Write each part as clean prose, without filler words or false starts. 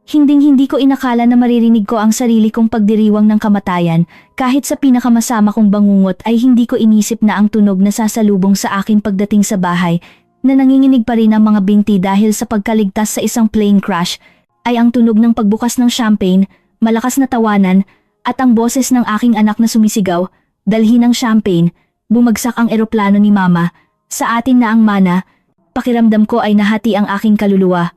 Hinding-hindi ko inakala na maririnig ko ang sarili kong pagdiriwang ng kamatayan, kahit sa pinakamasama kong bangungot ay hindi ko inisip na ang tunog na sasalubong sa akin pagdating sa bahay, na nanginginig pa rin ang mga binti dahil sa pagkaligtas sa isang plane crash, ay ang tunog ng pagbukas ng champagne, malakas na tawanan, at ang boses ng aking anak na sumisigaw, "Dalhin ng champagne, bumagsak ang eroplano ni Mama, sa atin na ang mana." Pakiramdam ko ay nahati ang aking kaluluwa.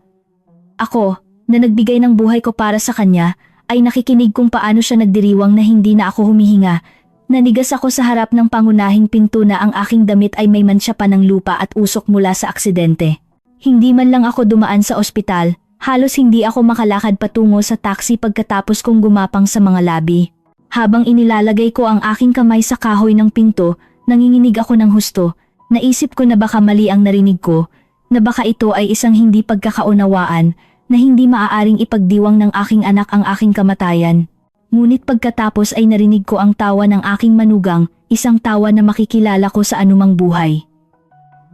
Ako, na nagbigay ng buhay ko para sa kanya, ay nakikinig kung paano siya nagdiriwang na hindi na ako humihinga. Nanigas ako sa harap ng pangunahing pinto na ang aking damit ay may mansya pa ng lupa at usok mula sa aksidente. Hindi man lang ako dumaan sa ospital, halos hindi ako makalakad patungo sa taxi pagkatapos kong gumapang sa mga labi. Habang inilalagay ko ang aking kamay sa kahoy ng pinto, nanginginig ako ng husto. Naisip ko na baka mali ang narinig ko, na baka ito ay isang hindi pagkakaunawaan, na hindi maaaring ipagdiwang ng aking anak ang aking kamatayan. Ngunit pagkatapos ay narinig ko ang tawa ng aking manugang, isang tawa na makikilala ko sa anumang buhay.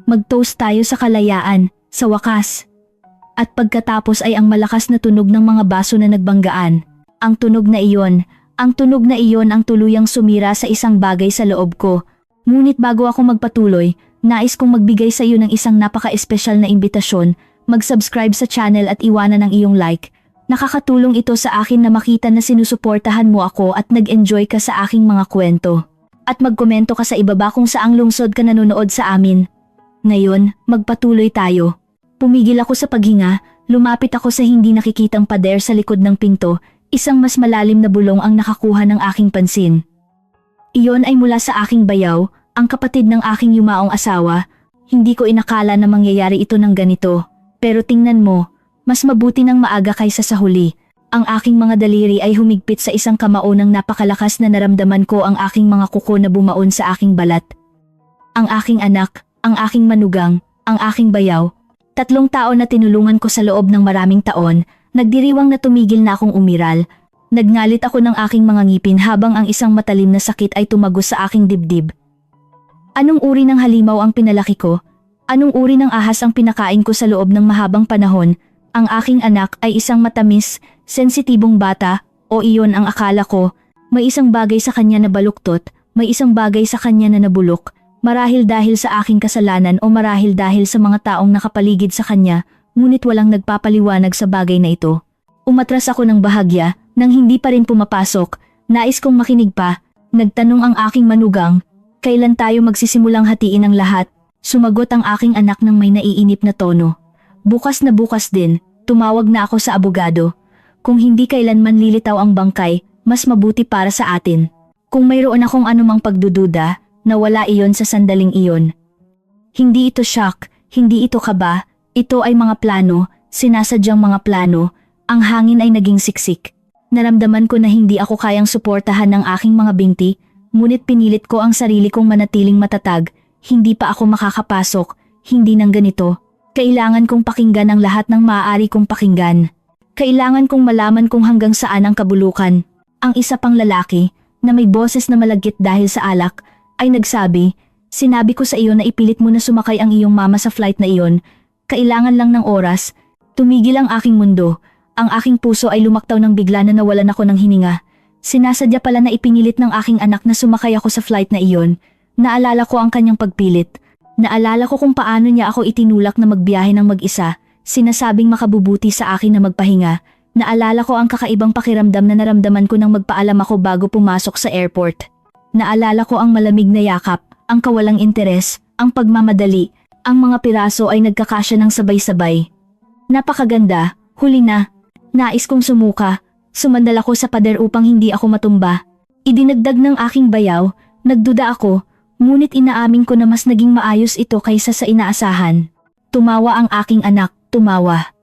Mag-toast tayo sa kalayaan, sa wakas. At pagkatapos ay ang malakas na tunog ng mga baso na nagbanggaan. Ang tunog na iyon ang tuluyang sumira sa isang bagay sa loob ko. Ngunit bago ako magpatuloy, nais kong magbigay sa iyo ng isang napaka-espesyal na imbitasyon. Mag-subscribe sa channel at iwanan ang iyong like. Nakakatulong ito sa akin na makita na sinusuportahan mo ako at nag-enjoy ka sa aking mga kwento. At magkomento ka sa ibaba kung saang lungsod ka nanonood sa amin. Ngayon, magpatuloy tayo. Pumigil ako sa paghinga, lumapit ako sa hindi nakikitang pader sa likod ng pinto, isang mas malalim na bulong ang nakakuha ng aking pansin. Iyon ay mula sa aking bayaw, ang kapatid ng aking yumaong asawa. Hindi ko inakala na mangyayari ito ng ganito. Pero tingnan mo, mas mabuti ng maaga kaysa sa huli. Ang aking mga daliri ay humigpit sa isang kamao ng napakalakas na naramdaman ko ang aking mga kuko na bumaon sa aking balat. Ang aking anak, ang aking manugang, ang aking bayaw. 3 taon na tinulungan ko sa loob ng maraming taon, nagdiriwang na tumigil na akong umiral. Nagngalit ako ng aking mga ngipin habang ang isang matalim na sakit ay tumagos sa aking dibdib. Anong uri ng halimaw ang pinalaki ko? Anong uri ng ahas ang pinakain ko sa loob ng mahabang panahon? Ang aking anak ay isang matamis, sensitibong bata, o iyon ang akala ko. May isang bagay sa kanya na baluktot, may isang bagay sa kanya na nabulok, marahil dahil sa aking kasalanan o marahil dahil sa mga taong nakapaligid sa kanya, ngunit walang nagpapaliwanag sa bagay na ito. Umatras ako ng bahagya, nang hindi pa rin pumapasok, nais kong makinig pa. Nagtanong ang aking manugang, kailan tayo magsisimulang hatiin ang lahat? Sumagot ang aking anak ng may naiinip na tono. Bukas na bukas din, tumawag na ako sa abogado. Kung hindi kailanman lilitaw ang bangkay, mas mabuti para sa atin. Kung mayroon akong anumang pagdududa, nawala iyon sa sandaling iyon. Hindi ito shock, hindi ito kaba, ito ay mga plano, sinasadyang mga plano, ang hangin ay naging siksik. Naramdaman ko na hindi ako kayang suportahan ng aking mga binti, ngunit pinilit ko ang sarili kong manatiling matatag. Hindi pa ako makakapasok, hindi nang ganito. Kailangan kong pakinggan ang lahat ng maaari kong pakinggan. Kailangan kong malaman kung hanggang saan ang kabulukan. Ang isa pang lalaki, na may boses na malagkit dahil sa alak, ay nagsabi, "Sinabi ko sa iyo na ipilit mo na sumakay ang iyong mama sa flight na iyon. Kailangan lang ng oras." Tumigil ang aking mundo. Ang aking puso ay lumaktaw ng bigla na nawalan ako ng hininga. Sinasadya pala na ipinilit ng aking anak na sumakay ako sa flight na iyon. Naalala ko ang kanyang pagpilit. Naalala ko kung paano niya ako itinulak na magbiyahe ng mag-isa, sinasabing makabubuti sa akin na magpahinga. Naalala ko ang kakaibang pakiramdam na naramdaman ko nang magpaalam ako bago pumasok sa airport. Naalala ko ang malamig na yakap, ang kawalang interes, ang pagmamadali, ang mga piraso ay nagkakasya ng sabay-sabay. Napakaganda, huli na. Nais kong sumuka, sumandal ako sa pader upang hindi ako matumba. Idinagdag ng aking bayaw, nagduda ako. Ngunit inaamin ko na mas naging maayos ito kaysa sa inaasahan. Tumawa ang aking anak, tumawa.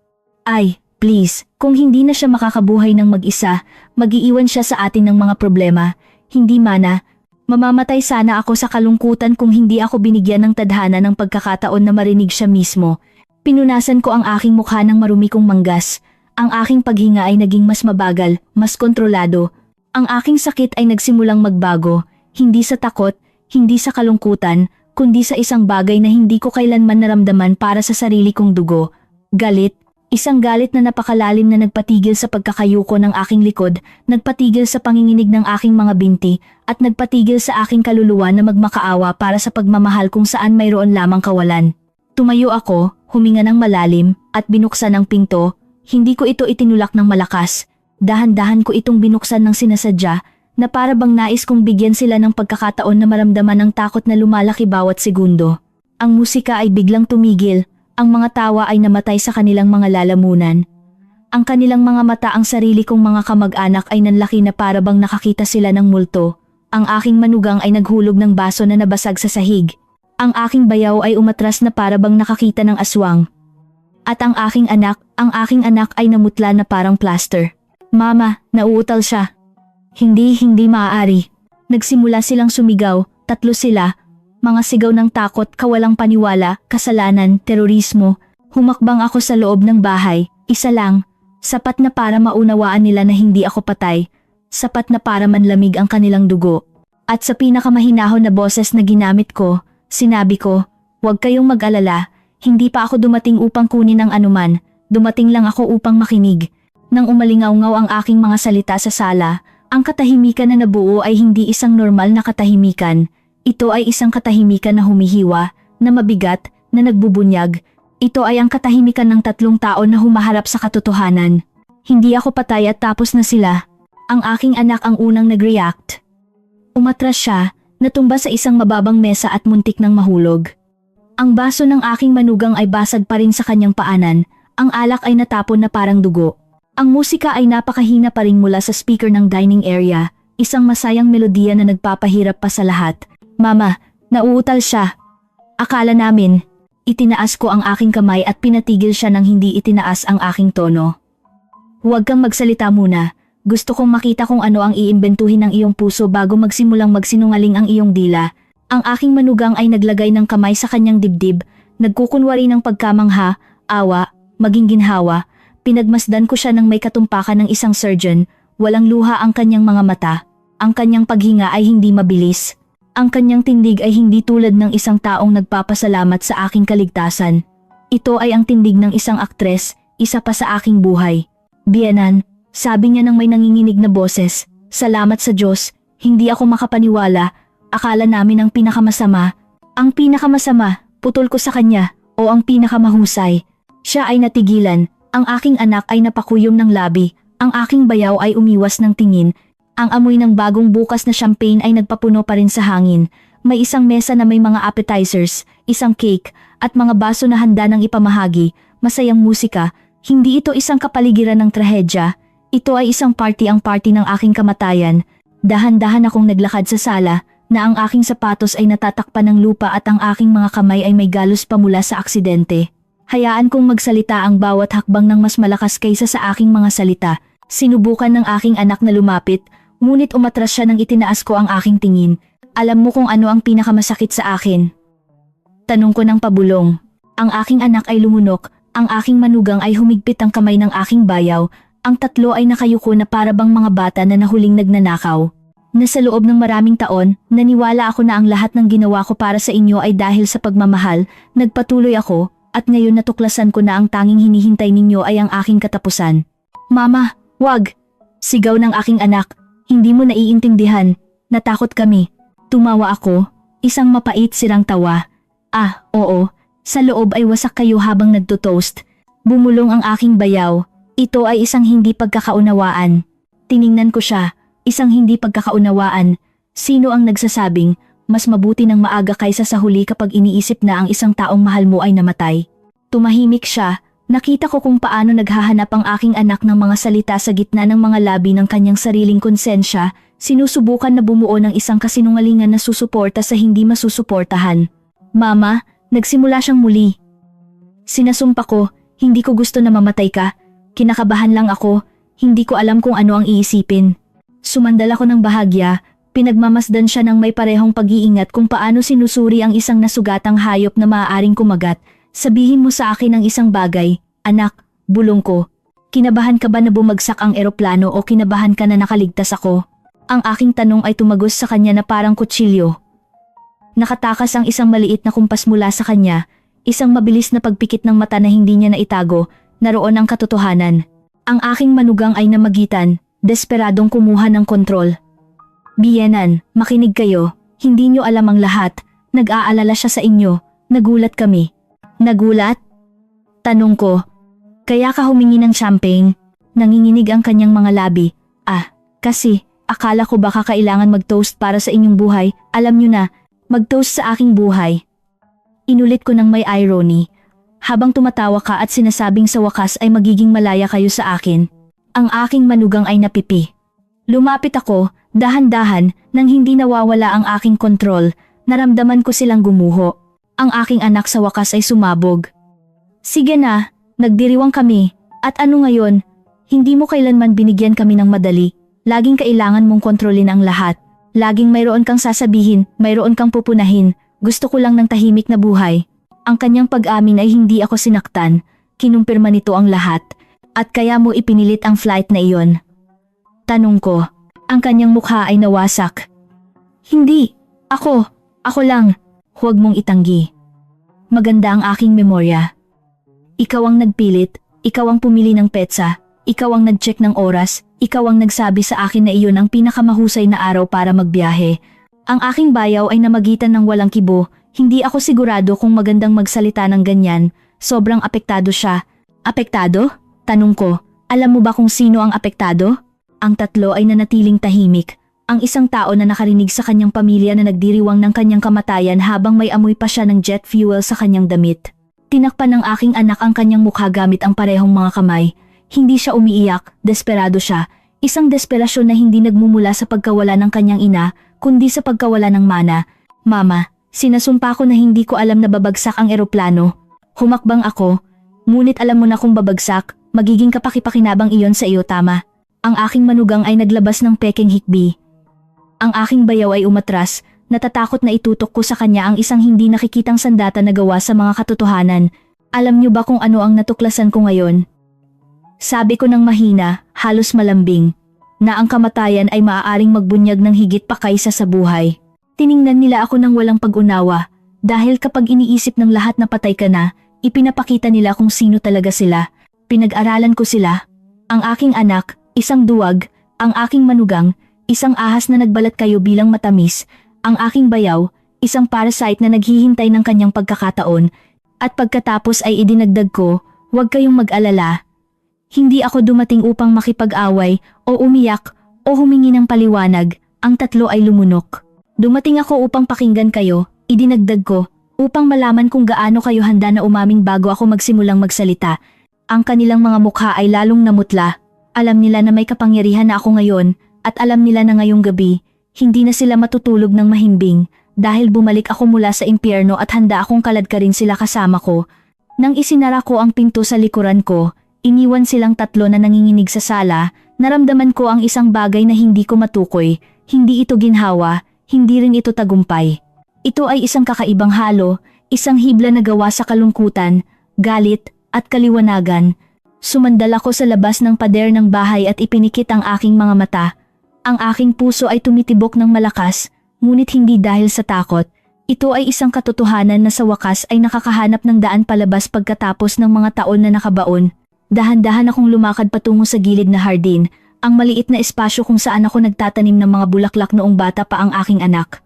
Ay, please, kung hindi na siya makakabuhay ng mag-isa, mag-iiwan siya sa atin ng mga problema. Hindi mana, mamamatay sana ako sa kalungkutan kung hindi ako binigyan ng tadhana ng pagkakataon na marinig siya mismo. Pinunasan ko ang aking mukha ng marumi kong manggas. Ang aking paghinga ay naging mas mabagal, mas kontrolado. Ang aking sakit ay nagsimulang magbago, hindi sa takot, hindi sa kalungkutan, kundi sa isang bagay na hindi ko kailanman naramdaman para sa sarili kong dugo. Galit, Isang galit na napakalalim na nagpatigil sa pagkakayuko ng aking likod, nagpatigil sa panginginig ng aking mga binti, at nagpatigil sa aking kaluluwa na magmakaawa para sa pagmamahal kung saan mayroon lamang kawalan. Tumayo ako, huminga ng malalim, at binuksan ang pinto. Hindi ko ito itinulak ng malakas. Dahan-dahan ko itong binuksan ng sinasadya, na para bang nais kong bigyan sila ng pagkakataon na maramdaman ang takot na lumalaki bawat segundo. Ang musika ay biglang tumigil, ang mga tawa ay namatay sa kanilang mga lalamunan. Ang kanilang mga mata, ang sarili kong mga kamag-anak ay nanlaki na para bang nakakita sila ng multo. Ang aking manugang ay naghulog ng baso na nabasag sa sahig. Ang aking bayaw ay umatras na para bang nakakita ng aswang. At ang aking anak ay namutla na parang plaster. Mama, nauutal siya. Hindi maaari. Nagsimula silang sumigaw, tatlo sila. Mga sigaw ng takot, kawalang paniwala, kasalanan, terorismo. Humakbang ako sa loob ng bahay, isa lang. Sapat na para maunawaan nila na hindi ako patay. Sapat na para manlamig ang kanilang dugo. At sa pinakamahinahon na boses na ginamit ko, sinabi ko, "Huwag kayong mag-alala, hindi pa ako dumating upang kunin ang anuman, dumating lang ako upang makinig." Nang umalingaw-ngaw ang aking mga salita sa sala, ang katahimikan na nabuo ay hindi isang normal na katahimikan. Ito ay isang katahimikan na humihiwa, na mabigat, na nagbubunyag. Ito ay ang katahimikan ng tatlong tao na humaharap sa katotohanan. Hindi ako patay at tapos na sila. Ang aking anak ang unang nag-react. Umatras siya, natumba sa isang mababang mesa at muntik ng mahulog. Ang baso ng aking manugang ay basag pa rin sa kanyang paanan, ang alak ay natapon na parang dugo. Ang musika ay napakahina pa rin mula sa speaker ng dining area, isang masayang melodiya na nagpapahirap pa sa lahat. Mama, nauutal siya. Akala namin. Itinaas ko ang aking kamay at pinatigil siya nang hindi itinaas ang aking tono. Huwag kang magsalita muna. Gusto kong makita kung ano ang iimbentuhin ng iyong puso bago magsimulang magsinungaling ang iyong dila. Ang aking manugang ay naglagay ng kamay sa kanyang dibdib, nagkukunwari ng pagkamangha, awa, maging ginhawa. Pinagmasdan ko siya ng may katumpakan ng isang surgeon, walang luha ang kanyang mga mata. Ang kanyang paghinga ay hindi mabilis. Ang kanyang tindig ay hindi tulad ng isang taong nagpapasalamat sa aking kaligtasan. Ito ay ang tindig ng isang aktres, isa pa sa aking buhay. Biyenan, sabi niya ng may nanginginig na boses, "Salamat sa Diyos, hindi ako makapaniwala, akala namin ang pinakamasama." Ang pinakamasama, putol ko sa kanya, o ang pinakamahusay. Siya ay natigilan, ang aking anak ay napakuyom ng labi, ang aking bayaw ay umiwas ng tingin. Ang amoy ng bagong bukas na champagne ay nagpapuno pa rin sa hangin. May isang mesa na may mga appetizers, isang cake, at mga baso na handa ng ipamahagi, masayang musika. Hindi ito isang kapaligiran ng trahedya. Ito ay isang party, ang party ng aking kamatayan. Dahan-dahan akong naglakad sa sala, na ang aking sapatos ay natatakpan ng lupa at ang aking mga kamay ay may galos pa mula sa aksidente. Hayaan kong magsalita ang bawat hakbang ng mas malakas kaysa sa aking mga salita. Sinubukan ng aking anak na lumapit, ngunit umatras siya nang itinaas ko ang aking tingin. Alam mo kung ano ang pinakamasakit sa akin? Tanong ko ng pabulong. Ang aking anak ay lumunok, ang aking manugang ay humigpit ang kamay ng aking bayaw, ang tatlo ay nakayuko na para bang mga bata na nahuling nagnanakaw. Na sa loob ng maraming taon, naniwala ako na ang lahat ng ginawa ko para sa inyo ay dahil sa pagmamahal, nagpatuloy ako, at ngayon natuklasan ko na ang tanging hinihintay ninyo ay ang aking katapusan. Mama, wag! Sigaw ng aking anak. Hindi mo naiintindihan. Natakot kami. Tumawa ako. Isang mapait sirang tawa. Ah, oo. Sa loob ay wasak kayo habang nagtutoast. Bumulong ang aking bayaw. Ito ay isang hindi pagkakaunawaan. Tiningnan ko siya. Isang hindi pagkakaunawaan. Sino ang nagsasabing, mas mabuti ng maaga kaysa sa huli kapag iniisip na ang isang taong mahal mo ay namatay? Tumahimik siya. Nakita ko kung paano naghahanap ang aking anak ng mga salita sa gitna ng mga labi ng kanyang sariling konsensya, sinusubukan na bumuo ng isang kasinungalingan na susuporta sa hindi masusuportahan. Mama, nagsimula siyang muli. Sinasumpa ko, hindi ko gusto na mamatay ka. Kinakabahan lang ako, hindi ko alam kung ano ang iisipin. Sumandal ako ng bahagya, pinagmamasdan siya ng may parehong pag-iingat kung paano sinusuri ang isang nasugatang hayop na maaaring kumagat. Sabihin mo sa akin ang isang bagay, anak, bulong ko. Kinabahan ka ba na bumagsak ang eroplano o kinabahan ka na nakaligtas ako? Ang aking tanong ay tumagos sa kanya na parang kutsilyo. Nakatakas ang isang maliit na kumpas mula sa kanya, isang mabilis na pagpikit ng mata na hindi niya naitago, naroon ang katotohanan. Ang aking manugang ay namagitan, desperadong kumuha ng kontrol. Biyenan, makinig kayo, hindi nyo alam ang lahat, nag-aalala siya sa inyo, nagulat kami. Nagulat? Tanong ko. Kaya ka humingi ng champagne? Nanginginig ang kanyang mga labi. Kasi, akala ko baka kailangan mag-toast para sa inyong buhay, alam nyo na, mag-toast sa aking buhay. Inulit ko ng may irony. Habang tumatawa ka at sinasabing sa wakas ay magiging malaya kayo sa akin. Ang aking manugang ay napipi. Lumapit ako, dahan-dahan, nang hindi nawawala ang aking kontrol, naramdaman ko silang gumuho. Ang aking anak sa wakas ay sumabog. Sige na, nagdiriwang kami, at ano ngayon? Hindi mo kailanman binigyan kami ng madali. Laging kailangan mong kontrolin ang lahat. Laging mayroon kang sasabihin, mayroon kang pupunahin. Gusto ko lang ng tahimik na buhay. Ang kanyang pag-amin ay hindi ako sinaktan. Kinumpirma nito ang lahat. At kaya mo ipinilit ang flight na iyon. Tanong ko. Ang kanyang mukha ay nawasak. Hindi. Ako lang. Huwag mong itanggi. Maganda ang aking memorya. Ikaw ang nagpilit. Ikaw ang pumili ng petsa. Ikaw ang nag-check ng oras. Ikaw ang nagsabi sa akin na iyon ang pinakamahusay na araw para magbiyahe. Ang aking bayaw ay namagitan ng walang kibo. Hindi ako sigurado kung magandang magsalita ng ganyan. Sobrang apektado siya. Apektado? Tanong ko. Alam mo ba kung sino ang apektado? Ang tatlo ay nanatiling tahimik. Ang isang tao na nakarinig sa kanyang pamilya na nagdiriwang ng kanyang kamatayan habang may amoy pa siya ng jet fuel sa kanyang damit. Tinakpan ng aking anak ang kanyang mukha gamit ang parehong mga kamay. Hindi siya umiiyak, desperado siya. Isang desperasyon na hindi nagmumula sa pagkawala ng kanyang ina, kundi sa pagkawala ng mana. Mama, sinasumpa ko na hindi ko alam na babagsak ang eroplano. Humakbang ako. Ngunit alam mo na kung babagsak, magiging kapakipakinabang iyon sa iyo, tama. Ang aking manugang ay naglabas ng peking hikbi. Ang aking bayaw ay umatras, natatakot na itutok ko sa kanya ang isang hindi nakikitang sandata na gawa sa mga katotohanan. Alam niyo ba kung ano ang natuklasan ko ngayon? Sabi ko ng mahina, halos malambing, na ang kamatayan ay maaaring magbunyag ng higit pa kaysa sa buhay. Tiningnan nila ako ng walang pag-unawa, dahil kapag iniisip ng lahat na patay ka na, ipinapakita nila kung sino talaga sila. Pinag-aralan ko sila. Ang aking anak, isang duwag, ang aking manugang, isang ahas na nagbalat kayo bilang matamis, ang aking bayaw, isang parasite na naghihintay ng kanyang pagkakataon, at pagkatapos ay idinagdag ko, huwag kayong mag-alala. Hindi ako dumating upang makipag-away o umiyak o humingi ng paliwanag, ang tatlo ay lumunok. Dumating ako upang pakinggan kayo, idinagdag ko, upang malaman kung gaano kayo handa na umamin bago ako magsimulang magsalita. Ang kanilang mga mukha ay lalong namutla. Alam nila na may kapangyarihan na ako ngayon, at alam nila na ngayong gabi, hindi na sila matutulog ng mahimbing, dahil bumalik ako mula sa impyerno at handa akong kaladkarin sila kasama ko. Nang isinara ko ang pinto sa likuran ko, iniwan silang tatlo na nanginginig sa sala, naramdaman ko ang isang bagay na hindi ko matukoy, hindi ito ginhawa, hindi rin ito tagumpay. Ito ay isang kakaibang halo, isang hibla na gawa sa kalungkutan, galit, at kaliwanagan. Sumandal ako sa labas ng pader ng bahay at ipinikit ang aking mga mata. Ang aking puso ay tumitibok ng malakas, ngunit hindi dahil sa takot. Ito ay isang katotohanan na sa wakas ay nakakahanap ng daan palabas pagkatapos ng mga taon na nakabaon. Dahan-dahan akong lumakad patungo sa gilid na hardin, ang maliit na espasyo kung saan ako nagtatanim ng mga bulaklak noong bata pa ang aking anak.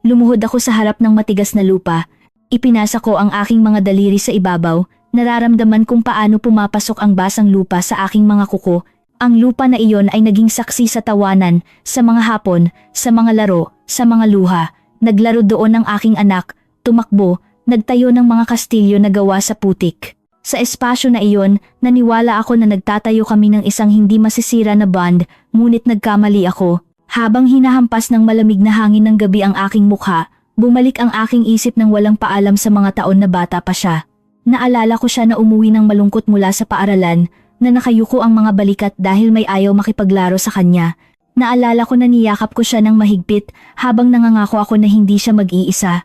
Lumuhod ako sa harap ng matigas na lupa. Ipinasa ko ang aking mga daliri sa ibabaw, nararamdaman kung paano pumapasok ang basang lupa sa aking mga kuko. Ang lupa na iyon ay naging saksi sa tawanan, sa mga hapon, sa mga laro, sa mga luha. Naglaro doon ang aking anak, tumakbo, nagtayo ng mga kastilyo na gawa sa putik. Sa espasyo na iyon, naniwala ako na nagtatayo kami ng isang hindi masisira na bond, ngunit nagkamali ako. Habang hinahampas ng malamig na hangin ng gabi ang aking mukha, bumalik ang aking isip ng walang paalam sa mga taon na bata pa siya. Naalala ko siya na umuwi ng malungkot mula sa paaralan, na nakayuko ang mga balikat dahil may ayaw makipaglaro sa kanya. Naalala ko na niyakap ko siya ng mahigpit habang nangangako ako na hindi siya mag-iisa.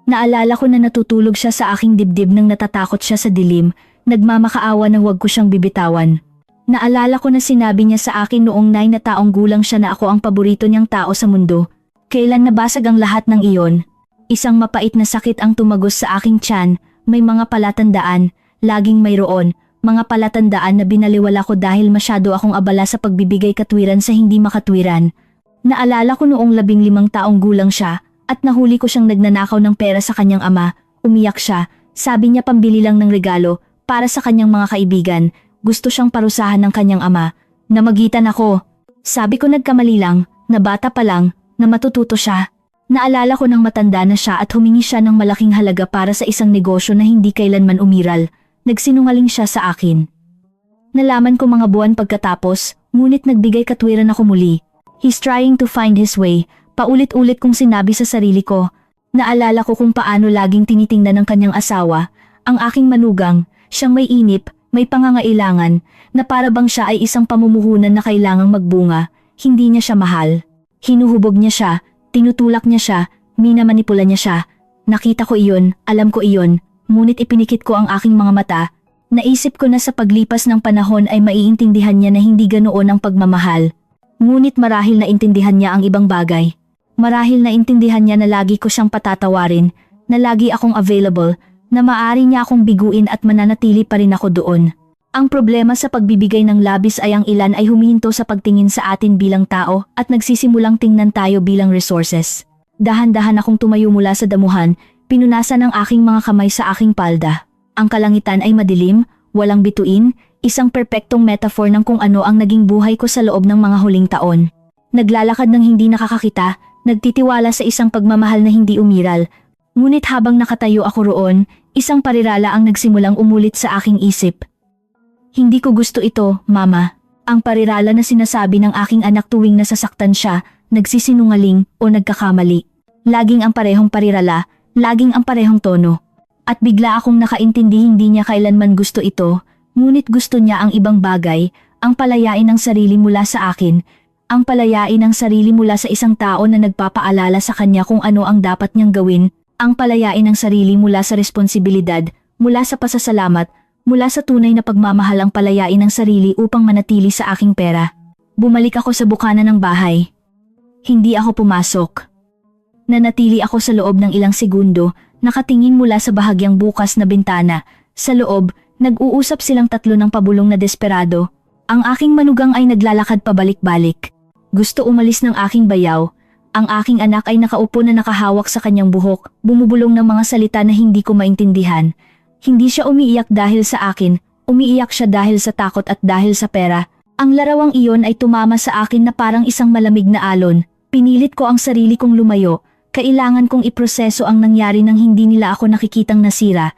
Naalala ko na natutulog siya sa aking dibdib nang natatakot siya sa dilim, nagmamakaawa na huwag ko siyang bibitawan. Naalala ko na sinabi niya sa akin noong 9 na taong gulang siya na ako ang paborito niyang tao sa mundo. Kailan nabasag ang lahat ng iyon? Isang mapait na sakit ang tumagos sa aking tiyan, may mga palatandaan, laging mayroon, Mga palatandaan na binaliwala ko dahil masyado akong abala sa pagbibigay katwiran sa hindi makatwiran. Naalala ko noong 15 taong gulang siya at nahuli ko siyang nagnanakaw ng pera sa kanyang ama. Umiyak siya, sabi niya pambili lang ng regalo para sa kanyang mga kaibigan. Gusto siyang parusahan ng kanyang ama. Namagitan ako. Sabi ko nagkamali lang, na bata pa lang, na matututo siya. Naalala ko nang matanda na siya at humingi siya ng malaking halaga para sa isang negosyo na hindi kailanman umiral. Nagsinungaling siya sa akin. Nalaman ko mga buwan pagkatapos, ngunit nagbigay katwiran ako muli. He's trying to find his way. Paulit-ulit kong sinabi sa sarili ko. Naalala ko kung paano laging tinitingnan ng kanyang asawa, ang aking manugang, siyang may inip, may pangangailangan, na para bang siya ay isang pamumuhunan na kailangang magbunga. Hindi niya siya mahal. Hinuhubog niya siya. Tinutulak niya siya, minamanipula niya siya. Nakita ko iyon, alam ko iyon, ngunit ipinikit ko ang aking mga mata. Naisip ko na sa paglipas ng panahon ay maiintindihan niya na hindi ganoon ang pagmamahal. Ngunit marahil naintindihan niya ang ibang bagay. Marahil naintindihan niya na lagi ko siyang patatawarin, na lagi akong available, na maaari niya akong biguin at mananatili pa rin ako doon. Ang problema sa pagbibigay ng labis ay ang ilan ay humihinto sa pagtingin sa atin bilang tao at nagsisimulang tingnan tayo bilang resources. Dahan-dahan akong tumayo mula sa damuhan, pinunasan ang aking mga kamay sa aking palda. Ang kalangitan ay madilim, walang bituin, isang perpektong metaphor ng kung ano ang naging buhay ko sa loob ng mga huling taon. Naglalakad ng hindi nakakakita, nagtitiwala sa isang pagmamahal na hindi umiral. Ngunit habang nakatayo ako roon, isang parirala ang nagsimulang umulit sa aking isip. Hindi ko gusto ito, Mama. Ang parirala na sinasabi ng aking anak tuwing nasasaktan siya, nagsisinungaling o nagkakamali. Laging ang parehong parirala, laging ang parehong tono. At bigla akong nakaintindi hindi niya kailanman gusto ito, ngunit gusto niya ang ibang bagay, ang palayain ng sarili mula sa akin, ang palayain ng sarili mula sa isang tao na nagpapaalala sa kanya kung ano ang dapat niyang gawin, ang palayain ng sarili mula sa responsibilidad, mula sa pasasalamat, mula sa tunay na pagmamahal ang palayain ng sarili upang manatili sa aking pera. Bumalik ako sa bukana ng bahay. Hindi ako pumasok. Nanatili ako sa loob ng ilang segundo, nakatingin mula sa bahagyang bukas na bintana. Sa loob, nag-uusap silang tatlo ng pabulong na desperado. Ang aking manugang ay naglalakad pabalik-balik. Gusto umalis ng aking bayaw. Ang aking anak ay nakaupo na nakahawak sa kanyang buhok, bumubulong ng mga salita na hindi ko maintindihan. Hindi siya umiiyak dahil sa akin, umiiyak siya dahil sa takot at dahil sa pera. Ang larawang iyon ay tumama sa akin na parang isang malamig na alon. Pinilit ko ang sarili kong lumayo. Kailangan kong iproseso ang nangyari nang hindi nila ako nakikitang nasira.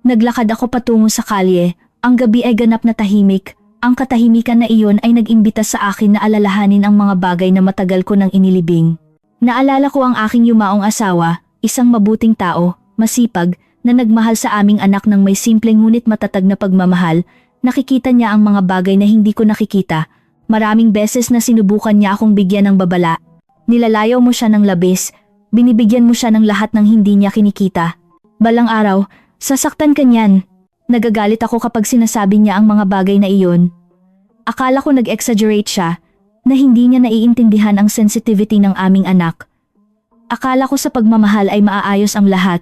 Naglakad ako patungo sa kalye. Ang gabi ay ganap na tahimik. Ang katahimikan na iyon ay nag-imbita sa akin na alalahanin ang mga bagay na matagal ko nang inilibing. Naalala ko ang aking yumaong asawa, isang mabuting tao, masipag, na nagmahal sa aming anak ng may simpleng ngunit matatag na pagmamahal. Nakikita niya ang mga bagay na hindi ko nakikita. Maraming beses na sinubukan niya akong bigyan ng babala. Nilalayaw mo siya ng labis, binibigyan mo siya ng lahat ng hindi niya kinikita. Balang araw, sasaktan ka niyan. Nagagalit ako kapag sinasabi niya ang mga bagay na iyon. Akala ko nag-exaggerate siya, na hindi niya naiintindihan ang sensitivity ng aming anak. Akala ko sa pagmamahal ay maaayos ang lahat.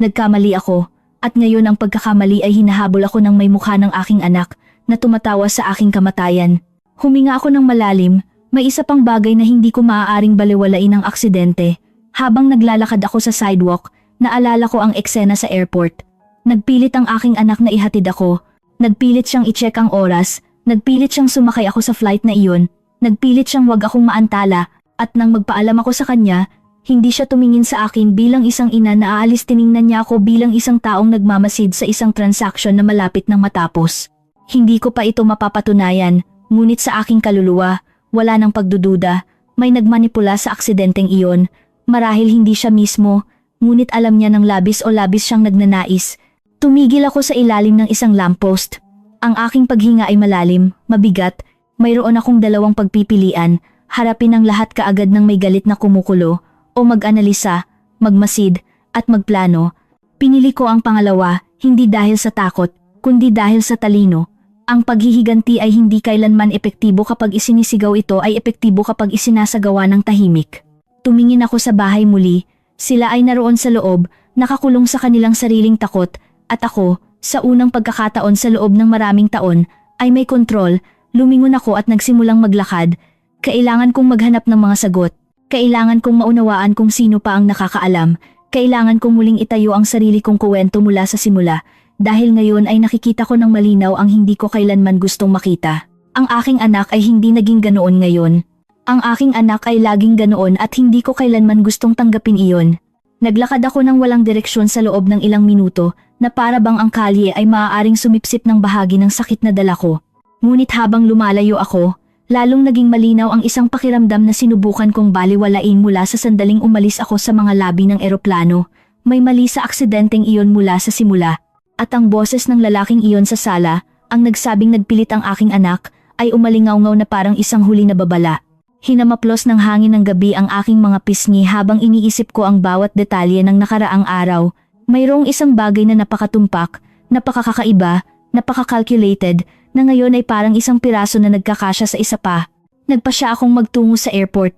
Nagkamali ako, at ngayon ang pagkakamali ay hinahabol ako ng may mukha ng aking anak na tumatawa sa aking kamatayan. Huminga ako ng malalim, may isa pang bagay na hindi ko maaaring baliwalain ang aksidente. Habang naglalakad ako sa sidewalk, naalala ko ang eksena sa airport. Nagpilit ang aking anak na ihatid ako, nagpilit siyang i-check ang oras, nagpilit siyang sumakay ako sa flight na iyon, nagpilit siyang wag akong maantala, at nang magpaalam ako sa kanya, hindi siya tumingin sa akin bilang isang ina na aalis, tiningnan niya ako bilang isang taong nagmamasid sa isang transaksyon na malapit nang matapos. Hindi ko pa ito mapapatunayan, ngunit sa aking kaluluwa, wala nang pagdududa, may nagmanipula sa aksidenteng iyon. Marahil hindi siya mismo, ngunit alam niya ng labis o labis siyang nagnanais. Tumigil ako sa ilalim ng isang lamppost. Ang aking paghinga ay malalim, mabigat, mayroon akong dalawang pagpipilian, harapin ang lahat kaagad ng may galit na kumukulo, o mag-analisa, magmasid, at magplano. Pinili ko ang pangalawa, hindi dahil sa takot, kundi dahil sa talino. Ang paghihiganti ay hindi kailanman epektibo kapag isinisigaw, ito ay epektibo kapag isinasagawa ng tahimik. Tumingin ako sa bahay muli, sila ay naroon sa loob, nakakulong sa kanilang sariling takot, at ako, Sa unang pagkakataon sa loob ng maraming taon, ay may kontrol, lumingon ako at nagsimulang maglakad. Kailangan kong maghanap ng mga sagot. Kailangan kong maunawaan kung sino pa ang nakakaalam. Kailangan kong muling itayo ang sarili kong kuwento mula sa simula. Dahil ngayon ay nakikita ko ng malinaw ang hindi ko kailanman gustong makita. Ang aking anak ay hindi naging ganoon ngayon. Ang aking anak ay laging ganoon at hindi ko kailanman gustong tanggapin iyon. Naglakad ako ng walang direksyon sa loob ng ilang minuto na para bang ang kalye ay maaaring sumipsip ng bahagi ng sakit na dala ko. Ngunit habang lumalayo ako, lalong naging malinaw ang isang pakiramdam na sinubukan kong baliwalain mula sa sandaling umalis ako sa mga labi ng eroplano. May mali sa aksidenteng iyon mula sa simula. At ang boses ng lalaking iyon sa sala, ang nagsabing nagpilit ang aking anak, ay umalingaw-ngaw na parang isang huli na babala. Hinamaplos ng hangin ng gabi ang aking mga pisngi habang iniisip ko ang bawat detalye ng nakaraang araw. Mayroong isang bagay na napakatumpak, napakakaiba, napaka-calculated, na ngayon ay parang isang piraso na nagkakasya sa isa pa. Nagpasya akong magtungo sa airport.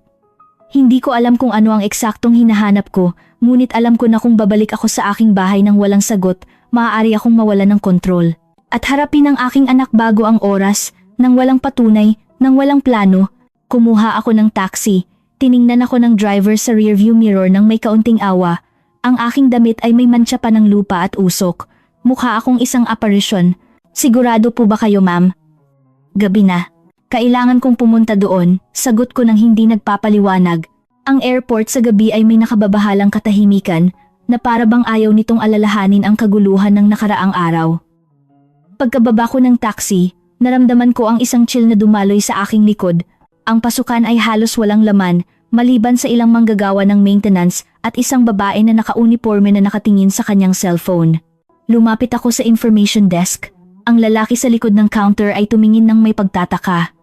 Hindi ko alam kung ano ang eksaktong hinahanap ko, ngunit alam ko na kung babalik ako sa aking bahay nang walang sagot, maaari akong mawalan ng kontrol. At harapin ang aking anak bago ang oras, nang walang patunay, nang walang plano. Kumuha ako ng taxi, tiningnan ako ng driver sa rearview mirror nang may kaunting awa. Ang aking damit ay may mantsa pa ng lupa at usok. Mukha akong isang aparisyon. Sigurado po ba kayo, ma'am? Gabi na. Kailangan kong pumunta doon, sagot ko nang hindi nagpapaliwanag. Ang airport sa gabi ay may nakababahalang katahimikan na para bang ayaw nitong alalahanin ang kaguluhan ng nakaraang araw. Pagkababa ko ng taxi, naramdaman ko ang isang chill na dumaloy sa aking likod. Ang pasukan ay halos walang laman, maliban sa ilang manggagawa ng maintenance at isang babae na naka-uniforme na nakatingin sa kanyang cellphone. Lumapit ako sa information desk. Ang lalaki sa likod ng counter ay tumingin ng may pagtataka.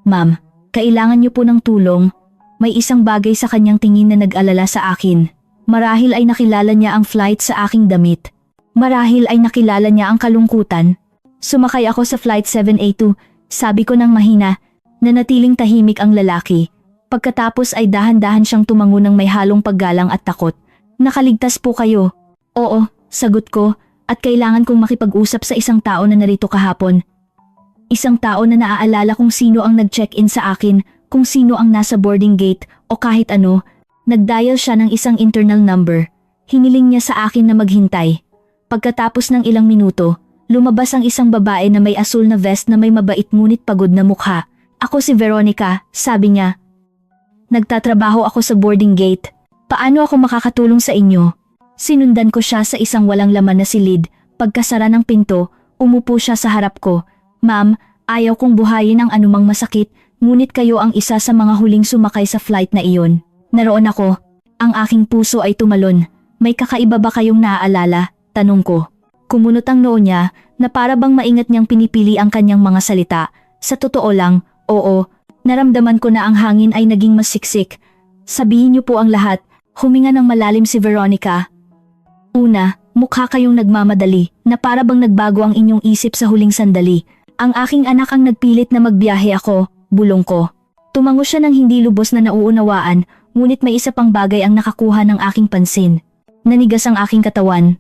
Ma'am, kailangan niyo po ng tulong. May isang bagay sa kanyang tingin na nag-alala sa akin. Marahil ay nakilala niya ang flight sa aking damit. Marahil ay nakilala niya ang kalungkutan. Sumakay ako sa flight 782, sabi ko ng mahina. Nanatiling tahimik ang lalaki. Pagkatapos ay dahan-dahan siyang tumango ng may halong paggalang at takot. Nakaligtas po kayo. Oo, sagot ko, at kailangan kong makipag-usap sa isang tao na narito kahapon. Isang tao na naaalala kung sino ang nag-check-in sa akin, kung sino ang nasa boarding gate o kahit ano. Nag-dial siya ng isang internal number. Hiniling niya sa akin na maghintay. Pagkatapos ng ilang minuto, lumabas ang isang babae na may asul na vest na may mabait ngunit pagod na mukha. Ako si Veronica, sabi niya. Nagtatrabaho ako sa boarding gate. Paano ako makakatulong sa inyo? Sinundan ko siya sa isang walang laman na silid. Pagkasara ng pinto, umupo siya sa harap ko. Ma'am, ayaw kong buhayin ang anumang masakit, ngunit kayo ang isa sa mga huling sumakay sa flight na iyon. Naroon ako. Ang aking puso ay tumalon. May kakaiba ba kayong naaalala? Tanong ko. Kumunot ang noo niya na para bang maingat niyang pinipili ang kanyang mga salita. Sa totoo lang, oo, naramdaman ko na ang hangin ay naging mas siksik. Sabihin niyo po ang lahat, huminga ng malalim si Veronica. Una, mukha kayong nagmamadali na para bang nagbago ang inyong isip sa huling sandali. Ang aking anak ang nagpilit na magbiyahe ako, bulong ko. Tumango siya ng hindi lubos na nauunawaan, ngunit may isa pang bagay ang nakakuha ng aking pansin. Nanigas ang aking katawan.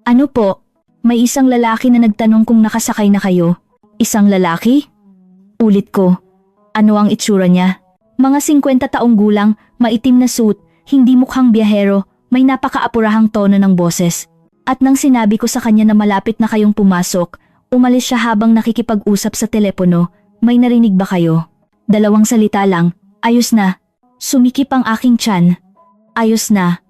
Ano po? May isang lalaki na nagtanong kung nakasakay na kayo. Isang lalaki? Ulit ko. Ano ang itsura niya? Mga 50 taong gulang, maitim na suit, hindi mukhang biyahero, may napakaapurahang tono ng boses. At nang sinabi ko sa kanya na malapit na kayong pumasok, umalis siya habang nakikipag-usap sa telepono. May narinig ba kayo? 2 salita lang. Ayos na. Sumikip ang aking tiyan. Ayos na.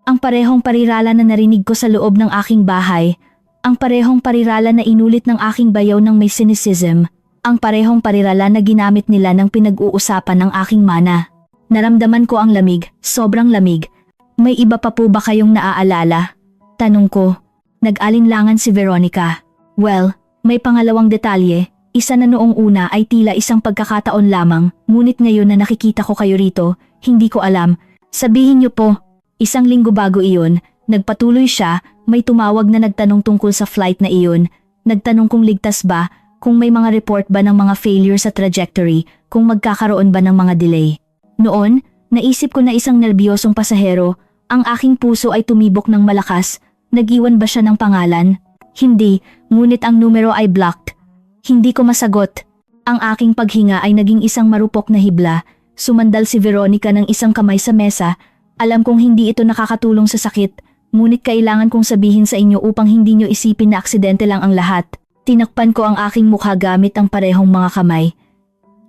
Ang parehong parirala na narinig ko sa loob ng aking bahay. Ang parehong parirala na inulit ng aking bayaw ng may cynicism. Ang parehong parirala na ginamit nila ng pinag-uusapan ng aking mana. Naramdaman ko ang lamig, sobrang lamig. May iba pa po ba kayong naaalala? Tanong ko. Nag-alinlangan si Veronica. Well, may pangalawang detalye. Isa na noong una ay tila isang pagkakataon lamang, ngunit ngayon na nakikita ko kayo rito, hindi ko alam. Sabihin niyo po, 1 linggo bago iyon, nagpatuloy siya, may tumawag na nagtanong tungkol sa flight na iyon. Nagtanong kung ligtas ba, kung may mga report ba ng mga failure sa trajectory, kung magkakaroon ba ng mga delay. Noon, naisip ko na isang nerbiyosong pasahero, ang aking puso ay tumibok ng malakas. Nag-iwan ba siya ng pangalan? Hindi, ngunit ang numero ay blocked. Hindi ko masagot. Ang aking paghinga ay naging isang marupok na hibla. Sumandal si Veronica ng isang kamay sa mesa. Alam kong hindi ito nakakatulong sa sakit, ngunit kailangan kong sabihin sa inyo upang hindi nyo isipin na aksidente lang ang lahat. Tinakpan ko ang aking mukha gamit ang parehong mga kamay.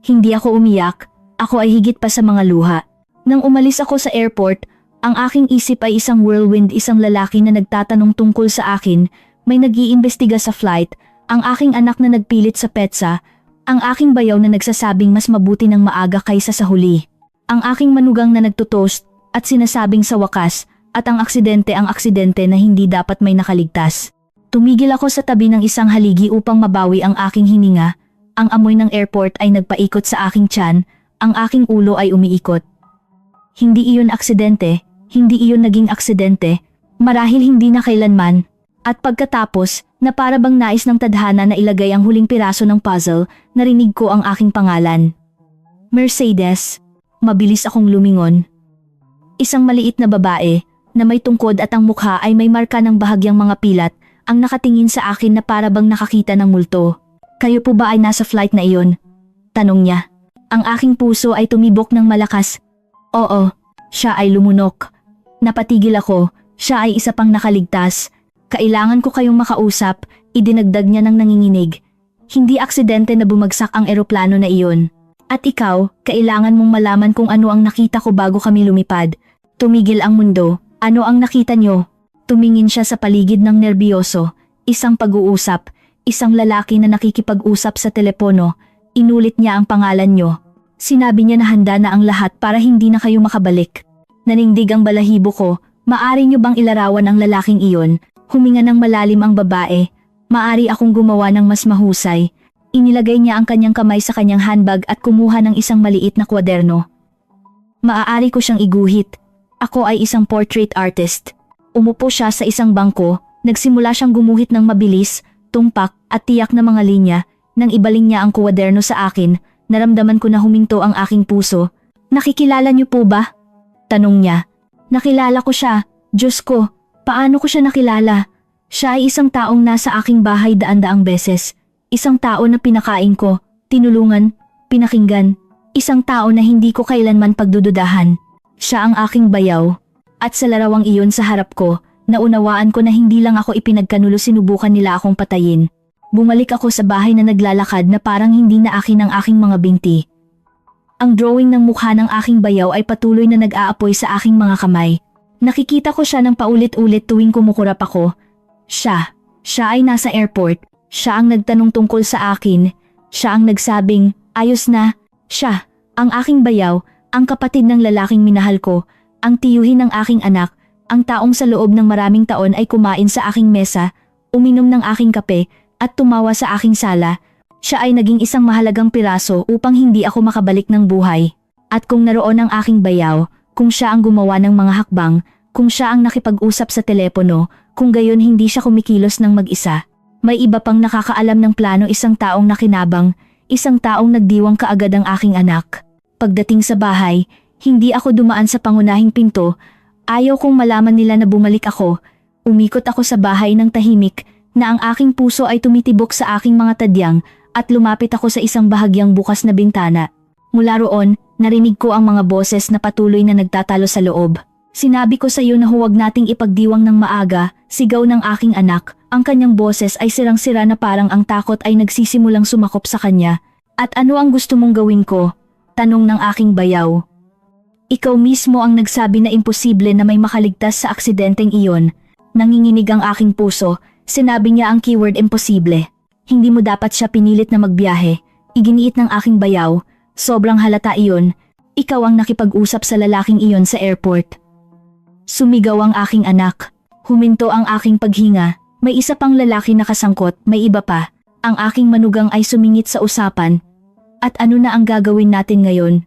Hindi ako umiyak, ako ay higit pa sa mga luha. Nang umalis ako sa airport, ang aking isip ay isang whirlwind, isang lalaki na nagtatanong tungkol sa akin, may nag-iimbestiga sa flight, ang aking anak na nagpilit sa petsa, ang aking bayaw na nagsasabing mas mabuti ng maaga kaysa sa huli, ang aking manugang na nagtutoast at sinasabing sa wakas, at ang aksidente na hindi dapat may nakaligtas. Tumigil ako sa tabi ng isang haligi upang mabawi ang aking hininga, ang amoy ng airport ay nagpaikot sa aking tiyan, ang aking ulo ay umiikot. Hindi iyon aksidente, hindi iyon naging aksidente, marahil hindi na kailanman. At pagkatapos, na para bang nais ng tadhana na ilagay ang huling piraso ng puzzle, narinig ko ang aking pangalan. Mercedes. Mabilis akong lumingon. Isang maliit na babae, na may tungkod at ang mukha ay may marka ng bahagyang mga pilat, ang nakatingin sa akin na para bang nakakita ng multo. Kayo po ba ay nasa flight na iyon? Tanong niya. Ang aking puso ay tumibok ng malakas. Oo, siya ay lumunok. Napatigil ako, siya ay isa pang nakaligtas. Kailangan ko kayong makausap, idinagdag niya ng nanginginig. Hindi aksidente na bumagsak ang eroplano na iyon. At ikaw, kailangan mong malaman kung ano ang nakita ko bago kami lumipad. Tumigil ang mundo. Ano ang nakita niyo? Tumingin siya sa paligid ng nerbiyoso. Isang pag-uusap, isang lalaki na nakikipag-usap sa telepono. Inulit niya ang pangalan niyo. Sinabi niya na handa na ang lahat para hindi na kayo makabalik. Nanindig ang balahibo ko. Maari niyo bang ilarawan ang lalaking iyon? Huminga ng malalim ang babae. Maari akong gumawa ng mas mahusay. Inilagay niya ang kanyang kamay sa kanyang handbag at kumuha ng isang maliit na kwaderno. Maaari ko siyang iguhit. Ako ay isang portrait artist. Umupo siya sa isang bangko, nagsimula siyang gumuhit ng mabilis, tumpak at tiyak na mga linya. Nang ibaling niya ang kwaderno sa akin, naramdaman ko na huminto ang aking puso. Nakikilala niyo po ba? Tanong niya. Nakilala ko siya. Diyos ko, paano ko siya nakilala? Siya ay isang taong nasa aking bahay daan-daang beses. Isang tao na pinakain ko, tinulungan, pinakinggan. Isang tao na hindi ko kailanman pagdududahan. Siya ang aking bayaw. At sa larawang iyon sa harap ko, naunawaan ko na hindi lang ako ipinagkanulo, sinubukan nila akong patayin. Bumalik ako sa bahay na naglalakad na parang hindi na akin ang aking mga binti. Ang drawing ng mukha ng aking bayaw ay patuloy na nag-aapoy sa aking mga kamay. Nakikita ko siya ng paulit-ulit tuwing kumukurap ako. Siya ay nasa airport. Siya ang nagtanong tungkol sa akin. Siya ang nagsabing, ayos na. Siya, ang aking bayaw, ang kapatid ng lalaking minahal ko, ang tiyuhin ng aking anak, ang taong sa loob ng maraming taon ay kumain sa aking mesa, uminom ng aking kape, at tumawa sa aking sala. Siya ay naging isang mahalagang piraso upang hindi ako makabalik ng buhay. At kung naroon ang aking bayaw, kung siya ang gumawa ng mga hakbang, kung siya ang nakipag-usap sa telepono, kung gayon hindi siya kumikilos ng mag-isa. May iba pang nakakaalam ng plano, isang taong nakinabang, isang taong nagdiwang kaagad ang aking anak. Pagdating sa bahay, hindi ako dumaan sa pangunahing pinto. Ayaw kong malaman nila na bumalik ako. Umikot ako sa bahay ng tahimik, na ang aking puso ay tumitibok sa aking mga tadyang, at lumapit ako sa isang bahagyang bukas na bintana. Mula roon, narinig ko ang mga boses na patuloy na nagtatalo sa loob. Sinabi ko sa iyo na huwag nating ipagdiwang ng maaga, sigaw ng aking anak. Ang kanyang boses ay sirang-sira na parang ang takot ay nagsisimulang sumakop sa kanya. At ano ang gusto mong gawin ko? Tanong ng aking bayaw. Ikaw mismo ang nagsabi na imposible na may makaligtas sa aksidenteng iyon. Nanginginig ang aking puso, sinabi niya ang keyword imposible. Hindi mo dapat siya pinilit na magbiyahe. Iginiit ng aking bayaw, sobrang halata iyon. Ikaw ang nakipag-usap sa lalaking iyon sa airport. Sumigaw ang aking anak. Huminto ang aking paghinga. May isa pang lalaki na kasangkot, may iba pa. Ang aking manugang ay sumingit sa usapan. At ano na ang gagawin natin ngayon?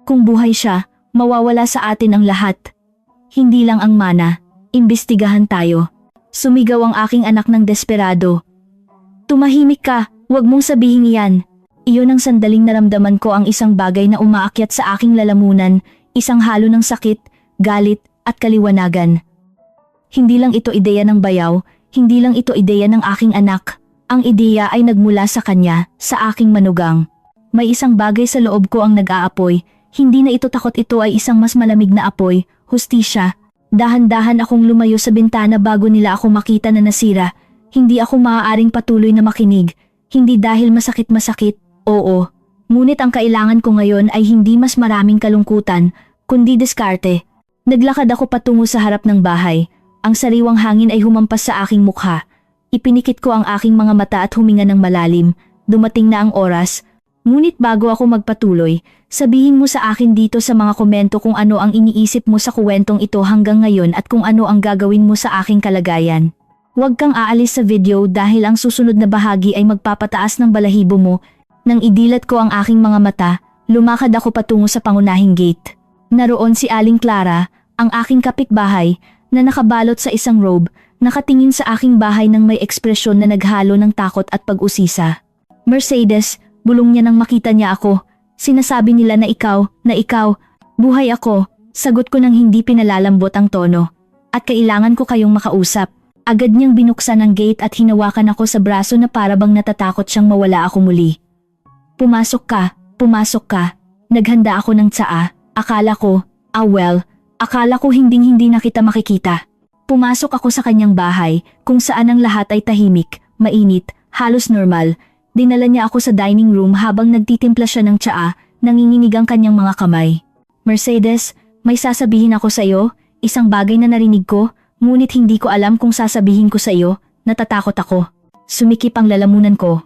Kung buhay siya, mawawala sa atin ang lahat. Hindi lang ang mana, imbestigahan tayo. Sumigaw ang aking anak ng desperado. Tumahimik ka, wag mong sabihin yan. Iyon ang sandaling naramdaman ko ang isang bagay na umaakyat sa aking lalamunan, isang halo ng sakit, galit, at kaliwanagan. Hindi lang ito ideya ng bayaw, Hindi lang ito ideya ng aking anak. Ang ideya ay nagmula sa kanya, sa aking manugang. May isang bagay sa loob ko ang nag-aapoy. Hindi na ito takot, ito ay isang mas malamig na apoy, hustisya. Dahan-dahan akong lumayo sa bintana bago nila ako makita na nasira. Hindi ako maaaring patuloy na makinig. Hindi dahil masakit-masakit, oo. Ngunit ang kailangan ko ngayon ay hindi mas maraming kalungkutan, kundi diskarte. Naglakad ako patungo sa harap ng bahay. Ang sariwang hangin ay humampas sa aking mukha. Ipinikit ko ang aking mga mata at huminga ng malalim. Dumating na ang oras. Ngunit bago ako magpatuloy, sabihin mo sa akin dito sa mga komento kung ano ang iniisip mo sa kwentong ito hanggang ngayon at kung ano ang gagawin mo sa aking kalagayan. Huwag kang aalis sa video dahil ang susunod na bahagi ay magpapataas ng balahibo mo. Nang idilat ko ang aking mga mata, lumakad ako patungo sa pangunahing gate. Naroon si Aling Clara, ang aking kapitbahay, na nakabalot sa isang robe, nakatingin sa aking bahay ng may ekspresyon na naghalo ng takot at pag-usisa. Mercedes, bulong niya nang makita niya ako. Sinasabi nila na ikaw, buhay ako. Sagot ko nang hindi pinalalambot ang tono. At kailangan ko kayong makausap. Agad niyang binuksan ang gate at hinawakan ako sa braso na parabang natatakot siyang mawala ako muli. Pumasok ka. Naghanda ako ng tsaa. Akala ko hinding-hindi na kita makikita. Pumasok ako sa kanyang bahay, kung saan ang lahat ay tahimik, mainit, halos normal. Dinala niya ako sa dining room habang nagtitimpla siya ng tsaa, nanginginig ang kanyang mga kamay. Mercedes, may sasabihin ako sa iyo, isang bagay na narinig ko, ngunit hindi ko alam kung sasabihin ko sa iyo, natatakot ako. Sumikip ang lalamunan ko.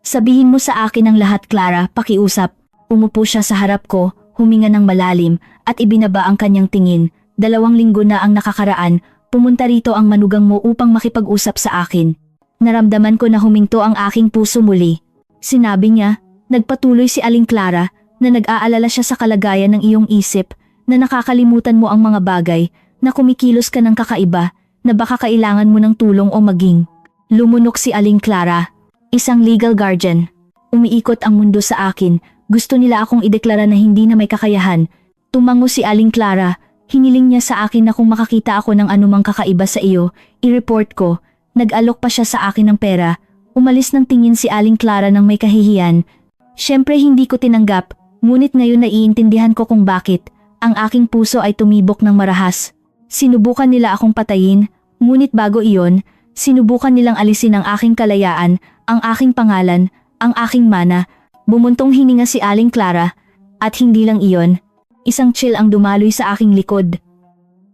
Sabihin mo sa akin ang lahat, Clara, pakiusap. Umupo siya sa harap ko, huminga ng malalim, at ibinaba ang kanyang tingin. 2 linggo na ang nakakaraan, pumunta rito ang manugang mo upang makipag-usap sa akin. Naramdaman ko na huminto ang aking puso muli. Sinabi niya, nagpatuloy si Aling Clara, na nag-aalala siya sa kalagayan ng iyong isip, na nakakalimutan mo ang mga bagay, na kumikilos ka ng kakaiba, na baka kailangan mo ng tulong o maging. Lumunok si Aling Clara, isang legal guardian. Umiikot ang mundo sa akin, gusto nila akong ideklara na hindi na may kakayahan. Tumango si Aling Clara, hiniling niya sa akin na kung makakita ako ng anumang kakaiba sa iyo, i-report ko. Nag-alok pa siya sa akin ng pera. Umalis ng tingin si Aling Clara ng may kahihiyan. Siyempre hindi ko tinanggap, ngunit ngayon naiintindihan ko kung bakit. Ang aking puso ay tumibok ng marahas. Sinubukan nila akong patayin, ngunit bago iyon, sinubukan nilang alisin ang aking kalayaan, ang aking pangalan, ang aking mana. Bumuntong hininga si Aling Clara, at hindi lang iyon. Isang chill ang dumaloy sa aking likod.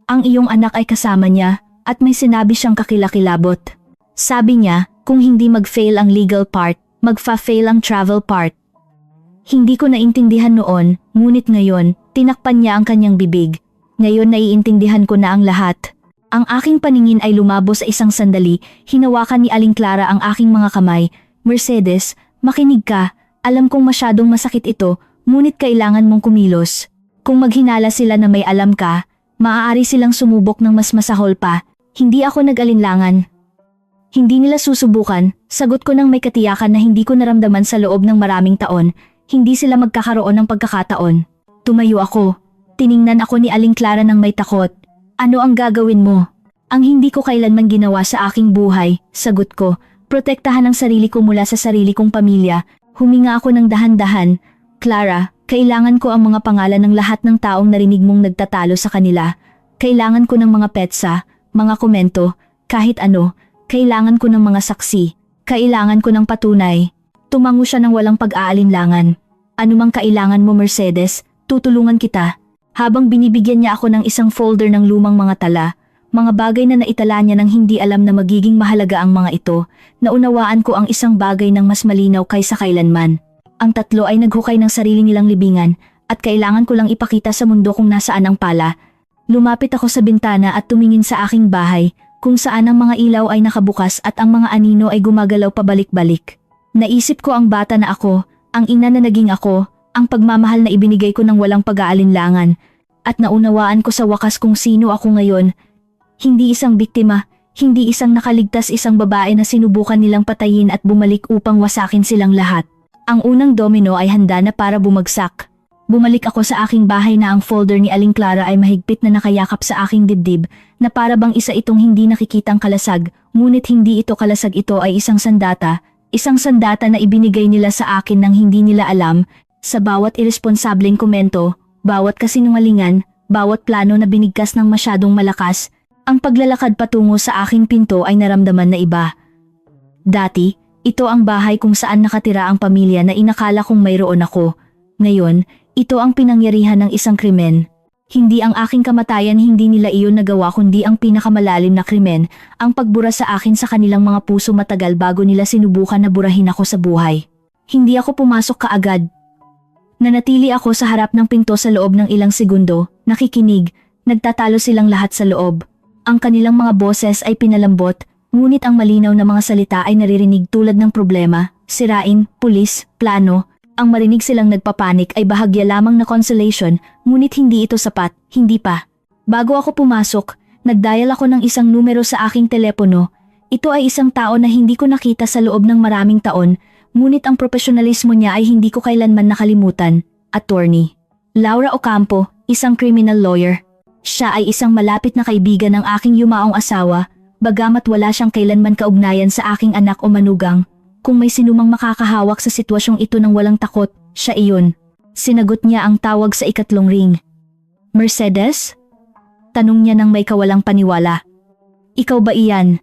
Ang iyong anak ay kasama niya, at may sinabi siyang kakilakilabot. Sabi niya, kung hindi mag-fail ang legal part, magfa-fail ang travel part. Hindi ko naintindihan noon, ngunit ngayon, tinakpan niya ang kanyang bibig. Ngayon naiintindihan ko na ang lahat. Ang aking paningin ay lumabo sa isang sandali, hinawakan ni Aling Clara ang aking mga kamay. Mercedes, makinig ka. Alam kong masyadong masakit ito, ngunit kailangan mong kumilos. Kung maghinala sila na may alam ka, maaari silang sumubok ng mas masahol pa. Hindi ako nag-alinlangan. Hindi nila susubukan, sagot ko nang may katiyakan na hindi ko naramdaman sa loob ng maraming taon. Hindi sila magkakaroon ng pagkakataon. Tumayo ako. Tiningnan ako ni Aling Clara ng may takot. Ano ang gagawin mo? Ang hindi ko kailanman ginawa sa aking buhay, sagot ko. Protektahan ang sarili ko mula sa sarili kong pamilya. Huminga ako ng dahan-dahan. Clara, kailangan ko ang mga pangalan ng lahat ng taong narinig mong nagtatalo sa kanila. Kailangan ko ng mga petsa, mga komento, kahit ano. Kailangan ko ng mga saksi. Kailangan ko ng patunay. Tumango siya ng walang pag-aalinlangan. Anumang kailangan mo, Mercedes, tutulungan kita. Habang binibigyan niya ako ng isang folder ng lumang mga tala, mga bagay na naitala niya nang hindi alam na magiging mahalaga ang mga ito, naunawaan ko ang isang bagay ng mas malinaw kaysa kailanman. Ang tatlo ay naghukay ng sarili nilang libingan at kailangan ko lang ipakita sa mundo kung nasaan ang pala. Lumapit ako sa bintana at tumingin sa aking bahay, kung saan ang mga ilaw ay nakabukas at ang mga anino ay gumagalaw pabalik-balik. Naisip ko ang bata na ako, ang ina na naging ako, ang pagmamahal na ibinigay ko ng walang pag-aalinlangan, at naunawaan ko sa wakas kung sino ako ngayon. Hindi isang biktima, hindi isang nakaligtas, isang babae na sinubukan nilang patayin at bumalik upang wasakin silang lahat. Ang unang domino ay handa na para bumagsak. Bumalik ako sa aking bahay na ang folder ni Aling Clara ay mahigpit na nakayakap sa aking dibdib na para bang isa itong hindi nakikitang kalasag, ngunit hindi ito kalasag, ito ay isang sandata na ibinigay nila sa akin nang hindi nila alam. Sa bawat iresponsableng komento, bawat kasinungalingan, bawat plano na binigkas ng masyadong malakas, ang paglalakad patungo sa aking pinto ay naramdaman na iba. Dati, ito ang bahay kung saan nakatira ang pamilya na inakala kong mayroon ako. Ngayon, ito ang pinangyarihan ng isang krimen. Hindi ang aking kamatayan, hindi nila iyon nagawa, kundi ang pinakamalalim na krimen, ang pagbura sa akin sa kanilang mga puso matagal bago nila sinubukan na burahin ako sa buhay. Hindi ako pumasok kaagad. Nanatili ako sa harap ng pinto sa loob ng ilang segundo, nakikinig, nagtatalo silang lahat sa loob. Ang kanilang mga boses ay pinalambot, ngunit ang malinaw na mga salita ay naririnig tulad ng problema, sirain, pulis, plano. Ang marinig silang nagpapanik ay bahagya lamang na consolation, ngunit hindi ito sapat, hindi pa. Bago ako pumasok, nagdial ako ng isang numero sa aking telepono. Ito ay isang tao na hindi ko nakita sa loob ng maraming taon, ngunit ang profesionalismo niya ay hindi ko kailanman nakalimutan. Attorney Laura Ocampo, isang criminal lawyer. Siya ay isang malapit na kaibigan ng aking yumaong asawa, bagamat wala siyang kailanman kaugnayan sa aking anak o manugang. Kung may sinumang makakahawak sa sitwasyong ito ng walang takot, siya iyon. Sinagot niya ang tawag sa ikatlong ring. Mercedes? Tanong niya nang may kawalang paniwala. Ikaw ba iyan?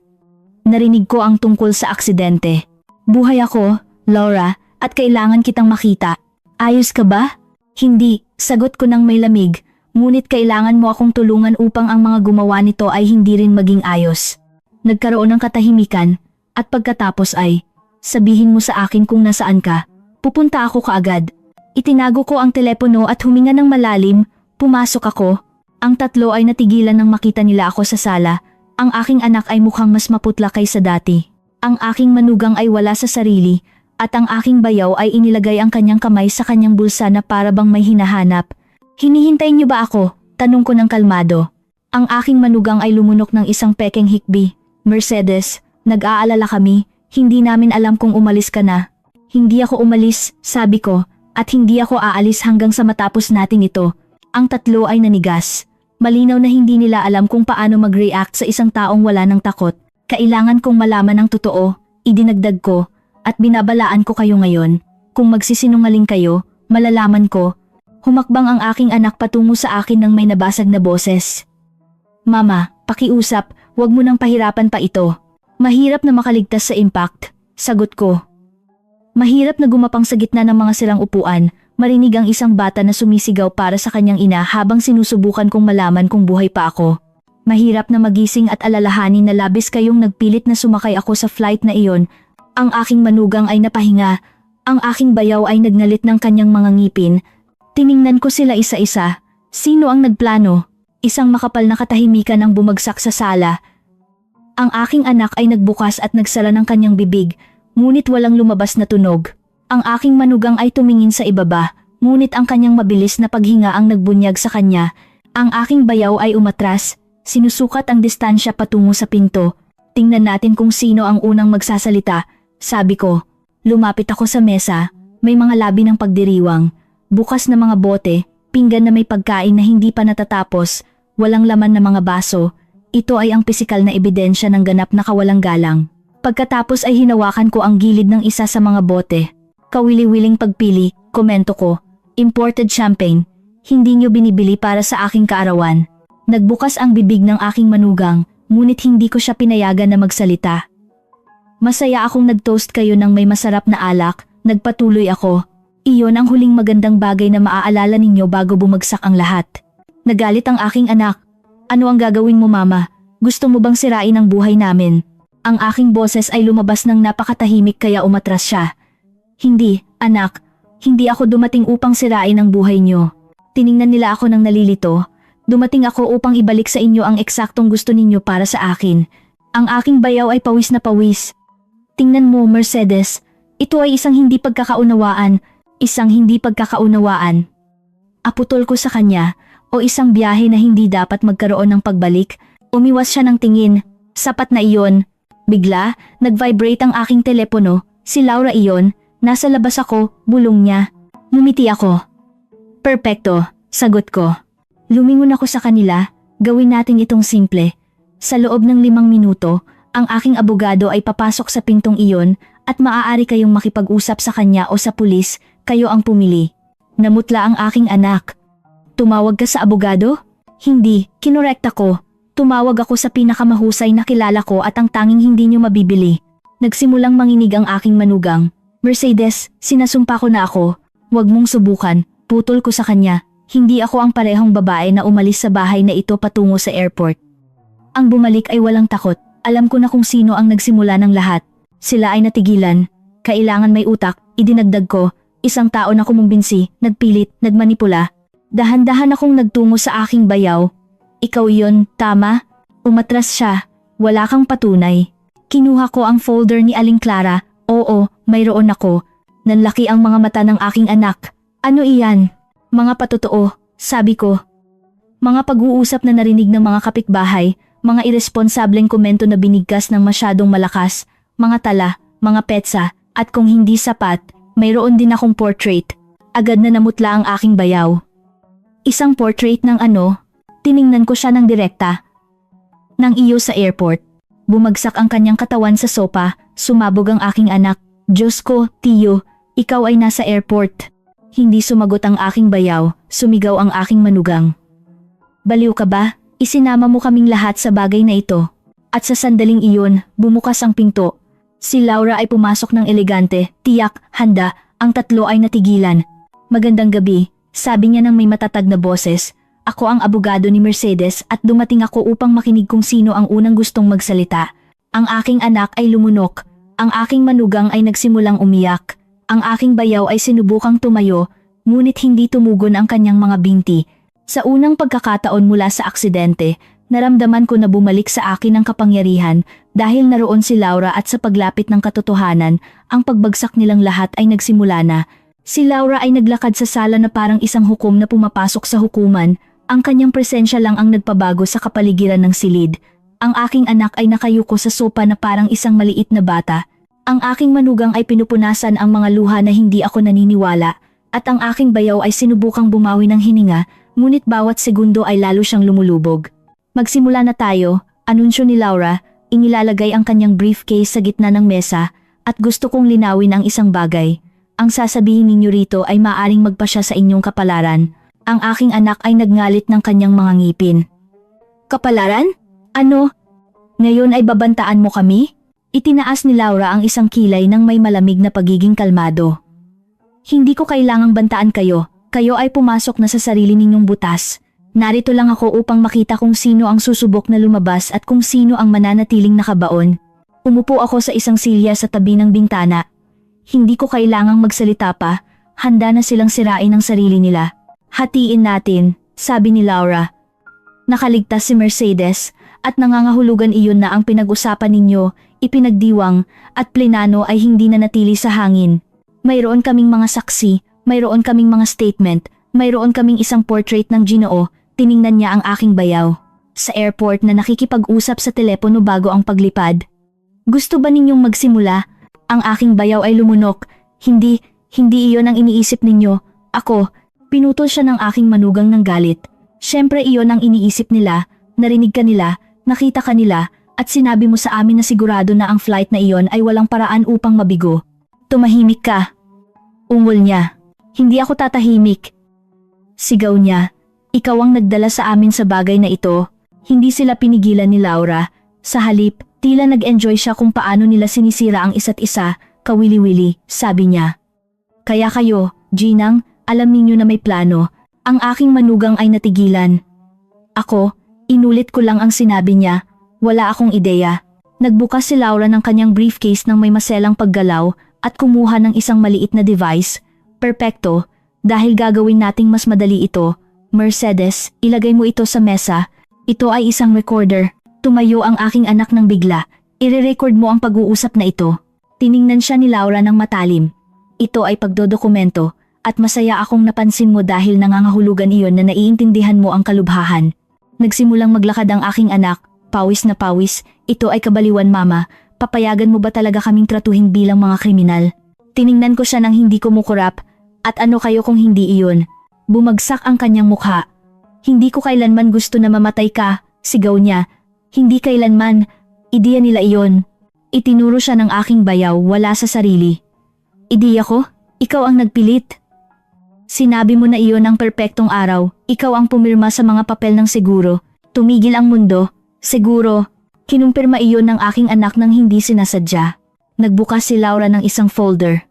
Narinig ko ang tungkol sa aksidente. Buhay ako, Laura, at kailangan kitang makita. Ayos ka ba? Hindi, sagot ko nang may lamig, ngunit kailangan mo akong tulungan upang ang mga gumawa nito ay hindi rin maging ayos. Nagkaroon ng katahimikan, at pagkatapos ay, sabihin mo sa akin kung nasaan ka. Pupunta ako kaagad. Itinago ko ang telepono at huminga ng malalim, pumasok ako. Ang tatlo ay natigilan nang makita nila ako sa sala. Ang aking anak ay mukhang mas maputla kaysa dati. Ang aking manugang ay wala sa sarili, at ang aking bayaw ay inilagay ang kanyang kamay sa kanyang bulsa na para bang may hinahanap. Hinihintay niyo ba ako? Tanong ko ng kalmado. Ang aking manugang ay lumunok ng isang pekeng hikbi. Mercedes, nag-aalala kami. Hindi namin alam kung umalis ka na. Hindi ako umalis, sabi ko, at hindi ako aalis hanggang sa matapos natin ito. Ang tatlo ay nanigas. Malinaw na hindi nila alam kung paano mag-react sa isang taong wala ng takot. Kailangan kong malaman ang totoo, idinagdag ko, at binabalaan ko kayo ngayon. Kung magsisinungaling kayo, malalaman ko. Humakbang ang aking anak patungo sa akin nang may nabasag na boses. Mama, pakiusap, wag mo nang pahirapan pa ito. Mahirap na makaligtas sa impact, sagot ko. Mahirap na gumapang sa gitna ng mga silang upuan, marinig ang isang bata na sumisigaw para sa kanyang ina habang sinusubukan kong malaman kung buhay pa ako. Mahirap na magising at alalahanin na labis kayong nagpilit na sumakay ako sa flight na iyon. Ang aking manugang ay napahinga, ang aking bayaw ay nagnalit ng kanyang mga ngipin. Tiningnan ko sila isa-isa. Sino ang nagplano? Isang makapal na katahimikan ang bumagsak sa sala. Ang aking anak ay nagbukas at nagsara ng kanyang bibig, ngunit walang lumabas na tunog. Ang aking manugang ay tumingin sa ibaba, ngunit ang kanyang mabilis na paghinga ang nagbunyag sa kanya. Ang aking bayaw ay umatras, sinusukat ang distansya patungo sa pinto. Tingnan natin kung sino ang unang magsasalita, sabi ko. Lumapit ako sa mesa, may mga labi ng pagdiriwang, bukas na mga bote, pinggan na may pagkain na hindi pa natatapos, walang laman na mga baso. Ito ay ang pisikal na ebidensya ng ganap na kawalang galang. Pagkatapos ay hinawakan ko ang gilid ng isa sa mga bote. Kawili-wiling pagpili, komento ko. Imported champagne. Hindi nyo binibili para sa aking kaarawan. Nagbukas ang bibig ng aking manugang, ngunit hindi ko siya pinayagan na magsalita. Masaya akong nag-toast kayo ng may masarap na alak, nagpatuloy ako. Iyon ang huling magandang bagay na maaalala ninyo bago bumagsak ang lahat. Nagalit ang aking anak. Ano ang gagawin mo, mama? Gusto mo bang sirain ang buhay namin? Ang aking boses ay lumabas ng napakatahimik kaya umatras siya. Hindi, anak. Hindi ako dumating upang sirain ang buhay niyo. Tiningnan nila ako ng nalilito. Dumating ako upang ibalik sa inyo ang eksaktong gusto ninyo para sa akin. Ang aking bayaw ay pawis na pawis. Tingnan mo, Mercedes. Ito ay isang hindi pagkakaunawaan. Isang hindi pagkakaunawaan. Aputol ko sa kanya. O isang biyahe na hindi dapat magkaroon ng pagbalik. Umiwas siya ng tingin. Sapat na iyon. Bigla, nag-vibrate ang aking telepono. Si Laura iyon. Nasa labas ako, bulong niya. Ngumiti ako. Perpekto, sagot ko. Lumingon ako sa kanila, gawin natin itong simple. Sa loob ng 5 minuto, ang aking abogado ay papasok sa pintong iyon at maaari kayong makipag-usap sa kanya o sa pulis, kayo ang pumili. Namutla ang aking anak. Tumawag ka sa abogado? Hindi, kinorek ako. Tumawag ako sa pinakamahusay na kilala ko at ang tanging hindi nyo mabibili. Nagsimulang manginig ang aking manugang. Mercedes, sinasumpa ko na ako. Huwag mong subukan, putol ko sa kanya. Hindi ako ang parehong babae na umalis sa bahay na ito patungo sa airport. Ang bumalik ay walang takot. Alam ko na kung sino ang nagsimula ng lahat. Sila ay natigilan. Kailangan may utak, idinagdag ko. Isang tao na kumumbinsi, nagpilit, nagmanipula. Dahan-dahan akong nagtungo sa aking bayaw. Ikaw yon, tama? Umatras siya. Wala kang patunay. Kinuha ko ang folder ni Aling Clara. Oo, mayroon ako. Nanlaki ang mga mata ng aking anak. Ano iyan? Mga patotoo, sabi ko. Mga pag-uusap na narinig ng mga kapitbahay, mga irresponsableng komento na binigkas ng masyadong malakas, mga tala, mga petsa, at kung hindi sapat, mayroon din akong portrait. Agad na namutla ang aking bayaw. Isang portrait ng ano? Tiningnan ko siya ng direkta. Nang iyo sa airport. Bumagsak ang kanyang katawan sa sopa, sumabog ang aking anak. Diyos ko, Tiyo, ikaw ay nasa airport. Hindi sumagot ang aking bayaw, sumigaw ang aking manugang. Baliw ka ba? Isinama mo kaming lahat sa bagay na ito. At sa sandaling iyon, bumukas ang pinto. Si Laura ay pumasok ng elegante, tiyak, handa, ang tatlo ay natigilan. Magandang gabi, sabi niya ng may matatag na boses. Ako ang abogado ni Mercedes at dumating ako upang makinig kung sino ang unang gustong magsalita. Ang aking anak ay lumunok. Ang aking manugang ay nagsimulang umiyak. Ang aking bayaw ay sinubukang tumayo, ngunit hindi tumugon ang kanyang mga binti. Sa unang pagkakataon mula sa aksidente, naramdaman ko na bumalik sa akin ang kapangyarihan dahil naroon si Laura at sa paglapit ng katotohanan, ang pagbagsak nilang lahat ay nagsimula na. Si Laura ay naglakad sa sala na parang isang hukom na pumapasok sa hukuman. Ang kanyang presensya lang ang nagpabago sa kapaligiran ng silid. Ang aking anak ay nakayuko sa sopa na parang isang maliit na bata. Ang aking manugang ay pinupunasan ang mga luha na hindi ako naniniwala. At ang aking bayaw ay sinubukang bumawi ng hininga, ngunit bawat segundo ay lalo siyang lumulubog. Magsimula na tayo, anunsyo ni Laura, inilalagay ang kanyang briefcase sa gitna ng mesa, at gusto kong linawin ang isang bagay. Ang sasabihin ninyo rito ay maaring magpasya sa inyong kapalaran. Ang aking anak ay nagngalit ng kanyang mga ngipin. Kapalaran? Ano? Ngayon ay babantaan mo kami? Itinaas ni Laura ang isang kilay ng may malamig na pagiging kalmado. Hindi ko kailangang bantaan kayo. Kayo ay pumasok na sa sarili ninyong butas. Narito lang ako upang makita kung sino ang susubok na lumabas at kung sino ang mananatiling nakabaon. Umupo ako sa isang silya sa tabi ng bintana. Hindi ko kailangang magsalita pa. Handa na silang sirain ang sarili nila. Hatiin natin, sabi ni Laura. Nakaligtas si Mercedes at nangangahulugan iyon na ang pinag-usapan ninyo, ipinagdiwang at plenano ay hindi na natili sa hangin. Mayroon kaming mga saksi, mayroon kaming mga statement, mayroon kaming isang portrait ng Ginoo, tiningnan niya ang aking bayaw. Sa airport na nakikipag-usap sa telepono bago ang paglipad. Gusto ba ninyong magsimula? Ang aking bayaw ay lumunok. Hindi iyon ang iniisip ninyo. Ako. Pinutol siya ng aking manugang ng galit. Siyempre iyon ang iniisip nila, narinig ka nila, nakita ka nila, at sinabi mo sa amin na sigurado na ang flight na iyon ay walang paraan upang mabigo. Tumahimik ka. Ungol niya. Hindi ako tatahimik. Sigaw niya. Ikaw ang nagdala sa amin sa bagay na ito. Hindi sila pinigilan ni Laura. Sa halip, tila nag-enjoy siya kung paano nila sinisira ang isa't isa, kawili-wili, sabi niya. Kaya kayo, Ginang, alam ninyo na may plano. Ang aking manugang ay natigilan. Ako, inulit ko lang ang sinabi niya. Wala akong ideya. Nagbukas si Laura ng kanyang briefcase ng may maselang paggalaw at kumuha ng isang maliit na device. Perpekto, dahil gagawin nating mas madali ito. Mercedes, ilagay mo ito sa mesa. Ito ay isang recorder. Tumayo ang aking anak ng bigla. Ire-record mo ang pag-uusap na ito. Tiningnan siya ni Laura ng matalim. Ito ay pagdodokumento. At masaya akong napansin mo dahil nangangahulugan iyon na naiintindihan mo ang kalubhahan. Nagsimulang maglakad ang aking anak, pawis na pawis, ito ay kabaliwan mama, papayagan mo ba talaga kaming tratuhin bilang mga kriminal? Tiningnan ko siya ng hindi kumukurap, at ano kayo kung hindi iyon? Bumagsak ang kanyang mukha. Hindi ko kailanman gusto na mamatay ka, sigaw niya. Hindi kailanman, ideya nila iyon. Itinuro siya ng aking bayaw wala sa sarili. Ideya ko? Ikaw ang nagpilit. Sinabi mo na iyon ang perpektong araw, ikaw ang pumirma sa mga papel ng seguro. Tumigil ang mundo, seguro. Kinumpirma iyon ng aking anak nang hindi sinasadya. Nagbukas si Laura ng isang folder.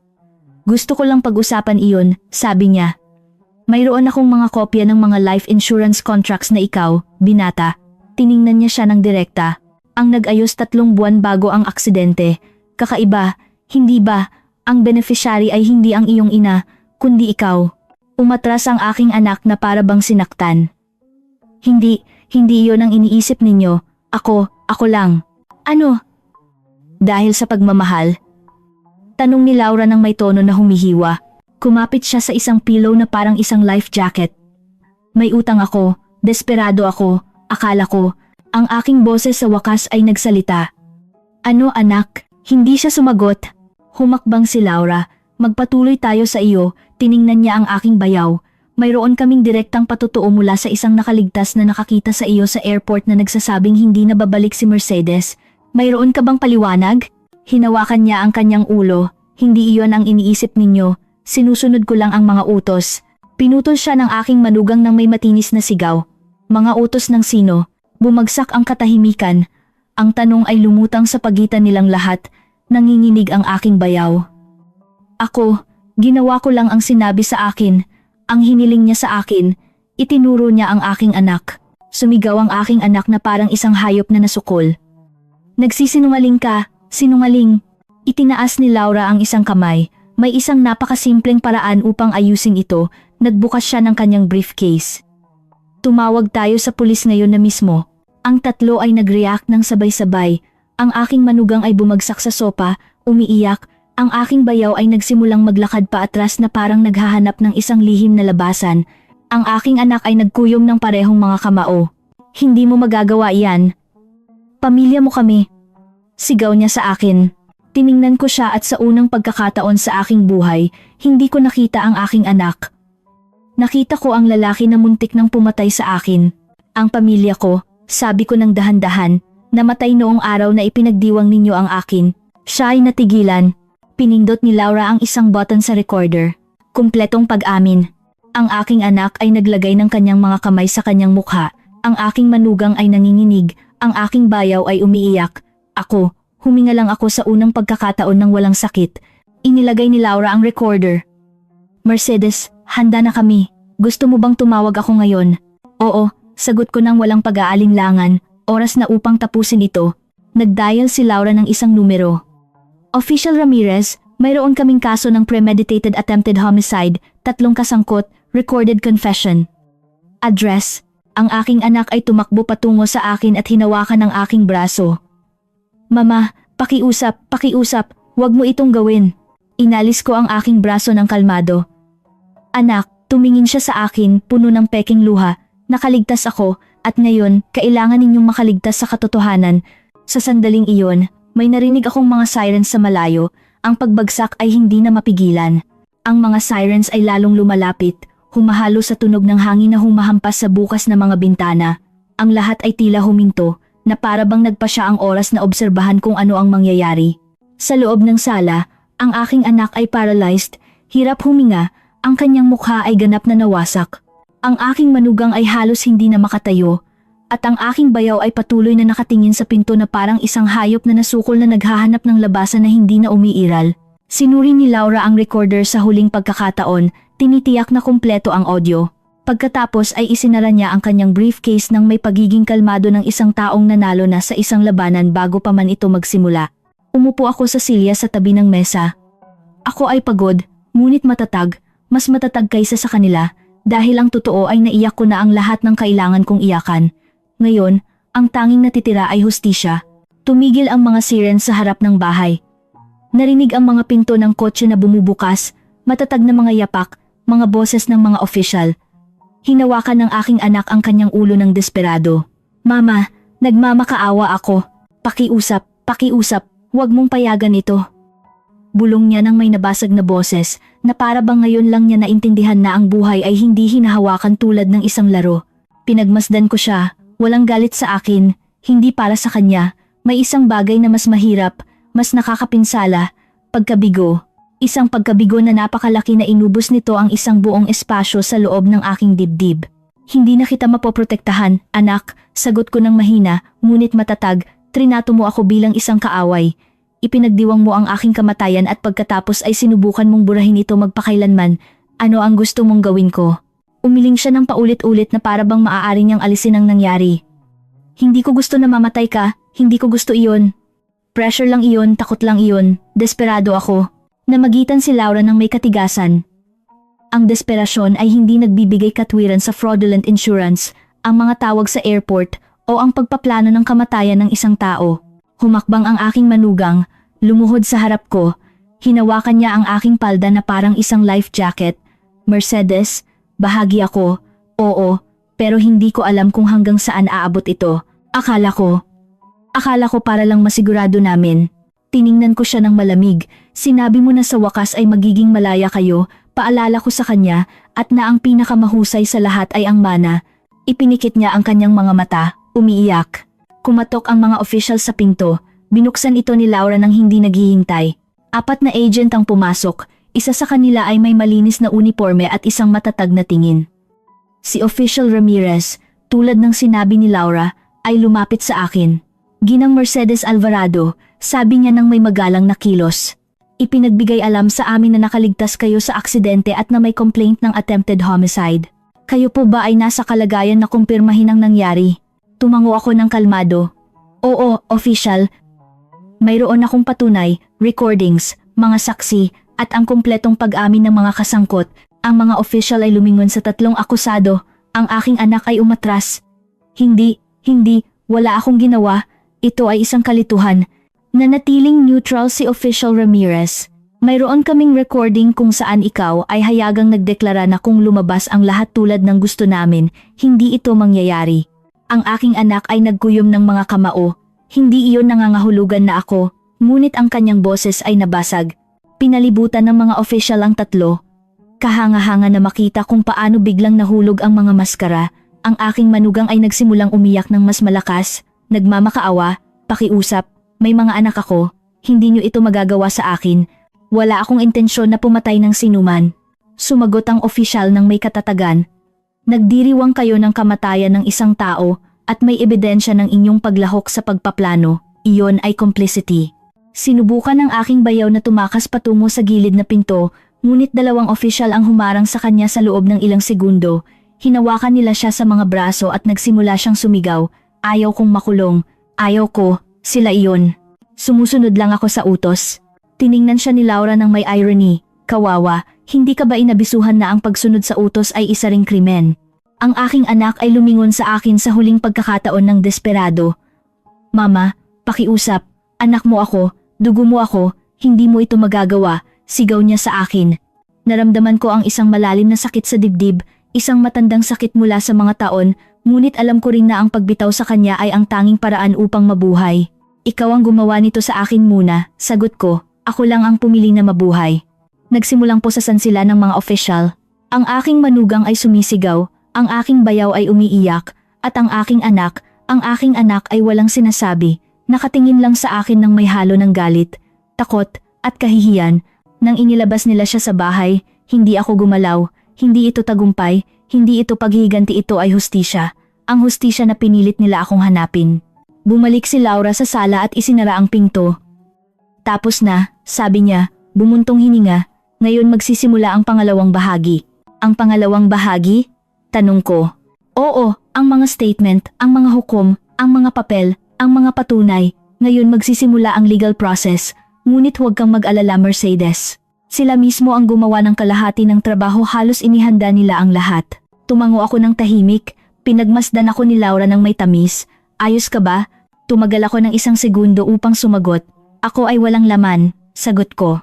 Gusto ko lang pag-usapan iyon, sabi niya. Mayroon akong mga kopya ng mga life insurance contracts na ikaw, binata. Tiningnan niya siya ng direkta. Ang nag-ayos 3 buwan bago ang aksidente. Kakaiba, hindi ba? Ang beneficiary ay hindi ang iyong ina, kundi ikaw. Umatras ang aking anak na para bang sinaktan. Hindi iyon ang iniisip ninyo. Ako lang. Ano? Dahil sa pagmamahal? Tanong ni Laura ng may tono na humihiwa. Kumapit siya sa isang pillow na parang isang life jacket. May utang ako, desperado ako, akala ko. Ang aking boses sa wakas ay nagsalita. Ano anak? Hindi siya sumagot. Humakbang si Laura. Magpatuloy tayo sa iyo, tiningnan niya ang aking bayaw. Mayroon kaming direktang patutuo mula sa isang nakaligtas na nakakita sa iyo sa airport na nagsasabing hindi na babalik si Mercedes. Mayroon ka bang paliwanag? Hinawakan niya ang kanyang ulo. Hindi iyon ang iniisip ninyo. Sinusunod ko lang ang mga utos. Pinutol siya ng aking manugang ng may matinis na sigaw. Mga utos ng sino? Bumagsak ang katahimikan. Ang tanong ay lumutang sa pagitan nilang lahat. Nanginginig ang aking bayaw. Ako, ginawa ko lang ang sinabi sa akin. Ang hiniling niya sa akin, itinuro niya ang aking anak. Sumigaw ang aking anak na parang isang hayop na nasukol. Nagsisinungaling ka, sinungaling. Itinaas ni Laura ang isang kamay. May isang napakasimpleng paraan upang ayusin ito. Nagbukas siya ng kanyang briefcase. Tumawag tayo sa pulis ngayon na mismo. Ang tatlo ay nag-react ng sabay-sabay. Ang aking manugang ay bumagsak sa sopa, umiiyak. Ang aking bayaw ay nagsimulang maglakad pa atras na parang naghahanap ng isang lihim na labasan. Ang aking anak ay nagkuyom ng parehong mga kamao. Hindi mo magagawa iyan. Pamilya mo kami. Sigaw niya sa akin. Tiningnan ko siya at sa unang pagkakataon sa aking buhay, hindi ko nakita ang aking anak. Nakita ko ang lalaki na muntik nang pumatay sa akin. Ang pamilya ko, sabi ko ng dahan-dahan, namatay noong araw na ipinagdiwang ninyo ang akin. Siya ay natigilan. Pinindot ni Laura ang isang button sa recorder. Kumpletong pag-amin. Ang aking anak ay naglagay ng kanyang mga kamay sa kanyang mukha. Ang aking manugang ay nanginginig. Ang aking bayaw ay umiiyak. Ako, huminga lang ako sa unang pagkakataon ng walang sakit. Inilagay ni Laura ang recorder. Mercedes, handa na kami. Gusto mo bang tumawag ako ngayon? Oo, sagot ko nang walang pag-aalinlangan. Oras na upang tapusin ito. Nagdial si Laura ng isang numero. Official Ramirez, mayroon kaming kaso ng premeditated attempted homicide, 3 kasangkot, recorded confession. Address, ang aking anak ay tumakbo patungo sa akin at hinawakan ng aking braso. Mama, pakiusap, huwag mo itong gawin. Inalis ko ang aking braso ng kalmado. Anak, tumingin siya sa akin, puno ng peking luha. Nakaligtas ako, at ngayon, kailangan ninyong makaligtas sa katotohanan. Sa sandaling iyon, may narinig akong mga sirens sa malayo. Ang pagbagsak ay hindi na mapigilan. Ang mga sirens ay lalong lumalapit, humahalo sa tunog ng hangin na humahampas sa bukas na mga bintana. Ang lahat ay tila huminto, na para bang nagpa siya ang oras na obserbahan kung ano ang mangyayari. Sa loob ng sala, ang aking anak ay paralyzed, hirap huminga, ang kanyang mukha ay ganap na nawasak. Ang aking manugang ay halos hindi na makatayo, at ang aking bayaw ay patuloy na nakatingin sa pinto na parang isang hayop na nasukol na naghahanap ng labasan na hindi na umiiral. Sinuri ni Laura ang recorder sa huling pagkakataon, tinitiyak na kumpleto ang audio. Pagkatapos ay isinara niya ang kanyang briefcase ng may pagiging kalmado ng isang taong nanalo na sa isang labanan bago pa man ito magsimula. Umupo ako sa silya sa tabi ng mesa. Ako ay pagod, ngunit matatag, mas matatag kaysa sa kanila, dahil ang totoo ay naiyak ko na ang lahat ng kailangan kong iyakan. Ngayon, ang tanging natitira ay hustisya. Tumigil ang mga sirens sa harap ng bahay. Narinig ang mga pinto ng kotse na bumubukas, matatag na mga yapak, mga boses ng mga opisyal. Hinawakan ng aking anak ang kanyang ulo ng desperado. Mama, nagmamakaawa ako. Pakiusap, huwag mong payagan ito. Bulong niya nang may nabasag na boses na para bang ngayon lang niya naintindihan na ang buhay ay hindi hinahawakan tulad ng isang laro. Pinagmasdan ko siya, walang galit sa akin, hindi para sa kanya. May isang bagay na mas mahirap, mas nakakapinsala, pagkabigo. Isang pagkabigo na napakalaki na inubos nito ang isang buong espasyo sa loob ng aking dibdib. Hindi na kita mapoprotektahan, anak, sagot ko ng mahina, ngunit matatag. Trinato mo ako bilang isang kaaway. Ipinagdiwang mo ang aking kamatayan at pagkatapos ay sinubukan mong burahin ito magpakailanman. Ano ang gusto mong gawin ko? Umiling siya ng paulit-ulit na para bang maaari niyang alisin ang nangyari. Hindi ko gusto na mamatay ka, hindi ko gusto iyon. Pressure lang iyon, takot lang iyon, desperado ako. Namagitan si Laura ng may katigasan. Ang desperasyon ay hindi nagbibigay katwiran sa fraudulent insurance, ang mga tawag sa airport, o ang pagpaplano ng kamatayan ng isang tao. Humakbang ang aking manugang, lumuhod sa harap ko. Hinawakan niya ang aking palda na parang isang life jacket. Mercedes, bahagi ako. Oo, pero hindi ko alam kung hanggang saan aabot ito. Akala ko para lang masigurado namin. Tiningnan ko siya ng malamig. Sinabi mo na sa wakas ay magiging malaya kayo. Paalala ko sa kanya at na ang pinakamahusay sa lahat ay ang mana. Ipinikit niya ang kanyang mga mata, umiiyak. Kumatok ang mga official sa pinto. Binuksan ito ni Laura nang hindi naghihintay. 4 na agent ang pumasok. Isa sa kanila ay may malinis na uniforme at isang matatag na tingin. Si Official Ramirez, tulad ng sinabi ni Laura, ay lumapit sa akin. Ginang Mercedes Alvarado, sabi niya nang may magalang na kilos. Ipinagbigay alam sa amin na nakaligtas kayo sa aksidente at na may complaint ng attempted homicide. Kayo po ba ay nasa kalagayan na kumpirmahin ang nangyari? Tumango ako ng kalmado. Oo, official. Mayroon akong patunay, recordings, mga saksi, at ang kumpletong pag-amin ng mga kasangkot. Ang mga official ay lumingon sa 3 akusado. Ang aking anak ay umatras. Hindi, wala akong ginawa. Ito ay isang kalituhan. Nanatiling neutral si Official Ramirez. Mayroon kaming recording kung saan ikaw ay hayagang nagdeklara na kung lumabas ang lahat tulad ng gusto namin, hindi ito mangyayari. Ang aking anak ay nagkuyom ng mga kamao. Hindi iyon nangangahulugan na ako, ngunit ang kanyang boses ay nabasag. Pinalibutan ng mga official ang 3. Kahanga-hanga na makita kung paano biglang nahulog ang mga maskara. Ang aking manugang ay nagsimulang umiyak ng mas malakas. Nagmamakaawa, pakiusap, may mga anak ako, hindi niyo ito magagawa sa akin. Wala akong intensyon na pumatay ng sinuman. Sumagot ang opisyal ng may katatagan. Nagdiriwang kayo ng kamatayan ng isang tao at may ebidensya ng inyong paglahok sa pagpaplano. Iyon ay complicity. Sinubukan ng aking bayaw na tumakas patungo sa gilid na pinto, ngunit 2 opisyal ang humarang sa kanya sa loob ng ilang segundo. Hinawakan nila siya sa mga braso at nagsimula siyang sumigaw. Ayaw kong makulong. Ayaw ko. Sila iyon. Sumusunod lang ako sa utos. Tiningnan siya ni Laura ng may irony. Kawawa, hindi ka ba inabisuhan na ang pagsunod sa utos ay isa ring krimen? Ang aking anak ay lumingon sa akin sa huling pagkakataon ng desperado. Mama, pakiusap. Anak mo ako, dugo mo ako, hindi mo ito magagawa, sigaw niya sa akin. Naramdaman ko ang isang malalim na sakit sa dibdib, isang matandang sakit mula sa mga taon, ngunit alam ko rin na ang pagbitaw sa kanya ay ang tanging paraan upang mabuhay. Ikaw ang gumawa nito sa akin muna, sagot ko, ako lang ang pumili na mabuhay. Nagsimulang posasan sila ng mga opisyal. Ang aking manugang ay sumisigaw, ang aking bayaw ay umiiyak, at ang aking anak ay walang sinasabi, nakatingin lang sa akin ng may halo ng galit, takot, at kahihiyan. Nang inilabas nila siya sa bahay, hindi ako gumalaw, hindi ito tagumpay, hindi ito paghihiganti, ito ay hustisya. Ang hustisya na pinilit nila akong hanapin. Bumalik si Laura sa sala at isinara ang pinto. Tapos na, sabi niya, bumuntong hininga. Ngayon magsisimula ang pangalawang bahagi. Ang pangalawang bahagi? Tanong ko. Oo, ang mga statement, ang mga hukom, ang mga papel, ang mga patunay. Ngayon magsisimula ang legal process. Ngunit huwag kang mag-alala, Mercedes. Sila mismo ang gumawa ng kalahati ng trabaho, halos inihanda nila ang lahat. Tumango ako ng tahimik, pinagmasdan ako ni Laura ng may tamis. Ayos ka ba? Tumagal ako ng 1 segundo upang sumagot. Ako ay walang laman, sagot ko.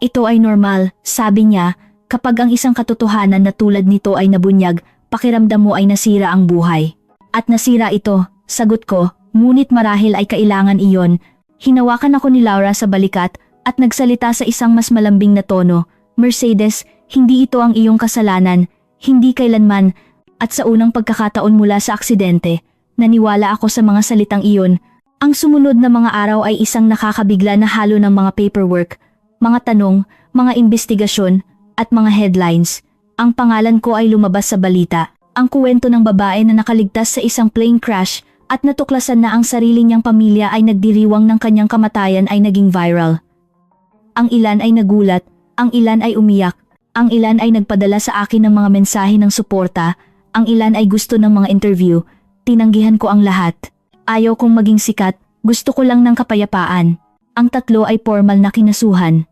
Ito ay normal, sabi niya, kapag ang isang katotohanan na tulad nito ay nabunyag, pakiramdam mo ay nasira ang buhay. At nasira ito, sagot ko, ngunit marahil ay kailangan iyon. Hinawakan ako ni Laura sa balikat, at nagsalita sa isang mas malambing na tono. Mercedes, hindi ito ang iyong kasalanan, hindi kailanman, at sa unang pagkakataon mula sa aksidente, naniwala ako sa mga salitang iyon. Ang sumunod na mga araw ay isang nakakabigla na halo ng mga paperwork, mga tanong, mga investigasyon, at mga headlines. Ang pangalan ko ay lumabas sa balita. Ang kwento ng babae na nakaligtas sa isang plane crash at natuklasan na ang sarili niyang pamilya ay nagdiriwang ng kanyang kamatayan ay naging viral. Ang ilan ay nagulat, ang ilan ay umiyak, ang ilan ay nagpadala sa akin ng mga mensahe ng suporta, ang ilan ay gusto ng mga interview. Tinanggihan ko ang lahat. Ayaw kong maging sikat, gusto ko lang ng kapayapaan. Ang tatlo ay formal na kinasuhan.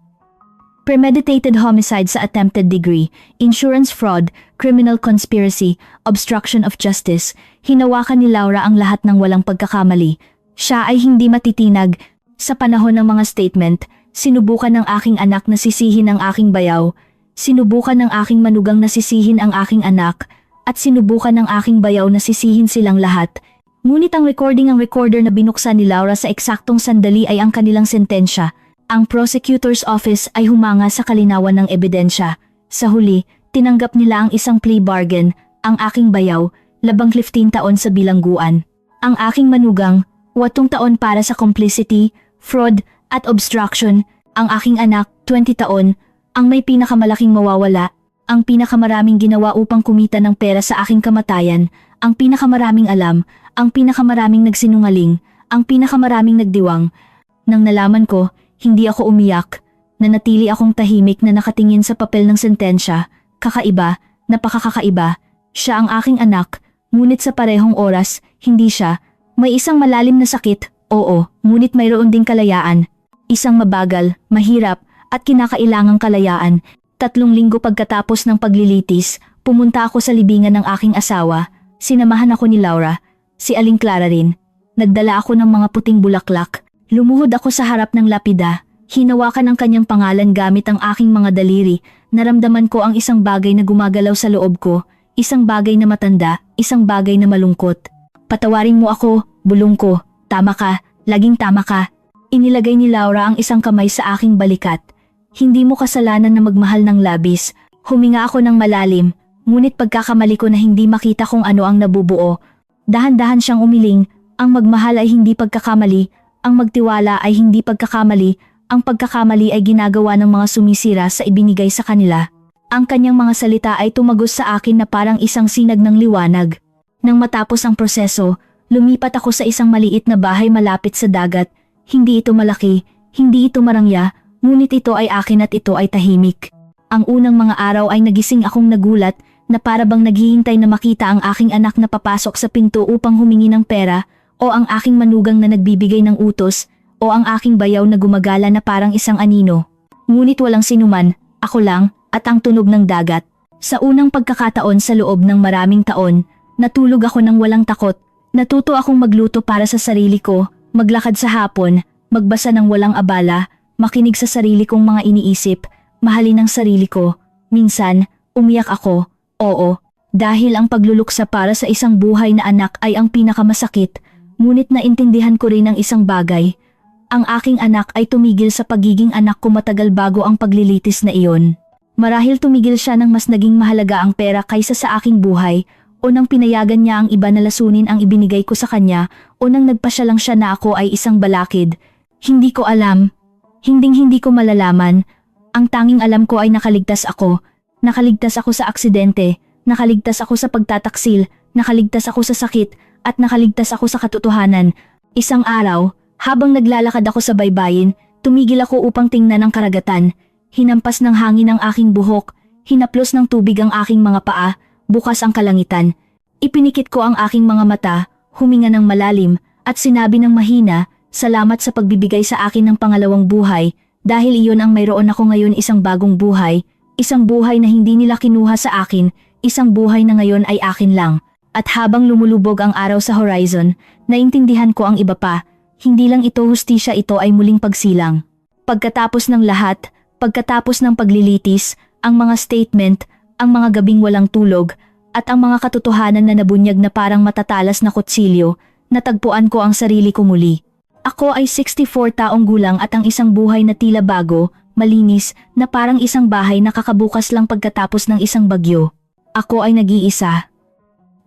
Premeditated homicide sa attempted degree, insurance fraud, criminal conspiracy, obstruction of justice. Hinawakan ni Laura ang lahat ng walang pagkakamali. Siya ay hindi matitinag. Sa panahon ng mga statement, sinubukan ng aking anak na sisihin ang aking bayaw, sinubukan ng aking manugang na sisihin ang aking anak, at sinubukan ng aking bayaw na sisihin silang lahat. Ngunit ang recorder na binuksan ni Laura sa eksaktong sandali ay ang kanilang sentensya. Ang prosecutor's office ay humanga sa kalinawan ng ebidensya. Sa huli, tinanggap nila ang isang plea bargain, ang aking bayaw, 15 taon sa bilangguan. Ang aking manugang, 8 taon para sa complicity, fraud, at obstruction. Ang aking anak, 20 taon, ang may pinakamalaking mawawala, ang pinakamaraming ginawa upang kumita ng pera sa aking kamatayan, ang pinakamaraming alam, ang pinakamaraming nagsinungaling, ang pinakamaraming nagdiwang. Nang nalaman ko, hindi ako umiyak, nanatili akong tahimik na nakatingin sa papel ng sentensya. Kakaiba, napakakaiba. Siya ang aking anak, ngunit sa parehong oras, hindi siya. May isang malalim na sakit, oo, ngunit mayroon ding kalayaan. Isang mabagal, mahirap, at kinakailangang kalayaan. 3 linggo pagkatapos ng paglilitis, pumunta ako sa libingan ng aking asawa. Sinamahan ako ni Laura, si Aling Clara rin. Nagdala ako ng mga puting bulaklak. Lumuhod ako sa harap ng lapida. Hinawakan ang kanyang pangalan gamit ang aking mga daliri. Naramdaman ko ang isang bagay na gumagalaw sa loob ko. Isang bagay na matanda, isang bagay na malungkot. Patawarin mo ako, bulong ko. Tama ka, laging tama ka. Inilagay ni Laura ang isang kamay sa aking balikat. Hindi mo kasalanan na magmahal ng labis. Huminga ako ng malalim, ngunit pagkakamali ko na hindi makita kung ano ang nabubuo. Dahan-dahan siyang umiling, ang magmahal ay hindi pagkakamali, ang magtiwala ay hindi pagkakamali, ang pagkakamali ay ginagawa ng mga sumisira sa ibinigay sa kanila. Ang kanyang mga salita ay tumagos sa akin na parang isang sinag ng liwanag. Nang matapos ang proseso, lumipat ako sa isang maliit na bahay malapit sa dagat. Hindi ito malaki, hindi ito marangya, ngunit ito ay akin at ito ay tahimik. Ang unang mga araw ay nagising akong nagulat na para bang naghihintay na makita ang aking anak na papasok sa pinto upang humingi ng pera, o ang aking manugang na nagbibigay ng utos, o ang aking bayaw na gumagala na parang isang anino. Ngunit walang sinuman, ako lang, at ang tunog ng dagat. Sa unang pagkakataon sa loob ng maraming taon, natulog ako ng walang takot. Natuto akong magluto para sa sarili ko, maglakad sa hapon, magbasa ng walang abala, makinig sa sarili kong mga iniisip, mahalin ang sarili ko. Minsan, umiyak ako, oo, dahil ang pagluluksa para sa isang buhay na anak ay ang pinakamasakit, ngunit naintindihan ko rin ang isang bagay. Ang aking anak ay tumigil sa pagiging anak ko matagal bago ang paglilitis na iyon. Marahil tumigil siya nang mas naging mahalaga ang pera kaysa sa aking buhay, o nang pinayagan niya ang iba na lasunin ang ibinigay ko sa kanya, o nang nagpasya lang siya na ako ay isang balakid. Hindi ko alam. Hinding-hindi ko malalaman. Ang tanging alam ko ay nakaligtas ako. Nakaligtas ako sa aksidente, nakaligtas ako sa pagtataksil, nakaligtas ako sa sakit, at nakaligtas ako sa katotohanan. Isang araw, habang naglalakad ako sa baybayin, tumigil ako upang tingnan ang karagatan. Hinampas ng hangin ang aking buhok, hinaplos ng tubig ang aking mga paa, bukas ang kalangitan. Ipinikit ko ang aking mga mata, huminga ng malalim, at sinabi ng mahina, salamat sa pagbibigay sa akin ng pangalawang buhay, dahil iyon ang mayroon ako ngayon, isang bagong buhay, isang buhay na hindi nila kinuha sa akin, isang buhay na ngayon ay akin lang. At habang lumulubog ang araw sa horizon, naintindihan ko ang iba pa, hindi lang ito hustisya, ito ay muling pagsilang. Pagkatapos ng lahat, pagkatapos ng paglilitis, ang mga statement, ang mga gabing walang tulog, at ang mga katotohanan na nabunyag na parang matatalas na kutsilyo, natagpuan ko ang sarili ko muli. Ako ay 64 taong gulang at ang isang buhay na tila bago, malinis, na parang isang bahay na kakabukas lang pagkatapos ng isang bagyo. Ako ay nag-iisa.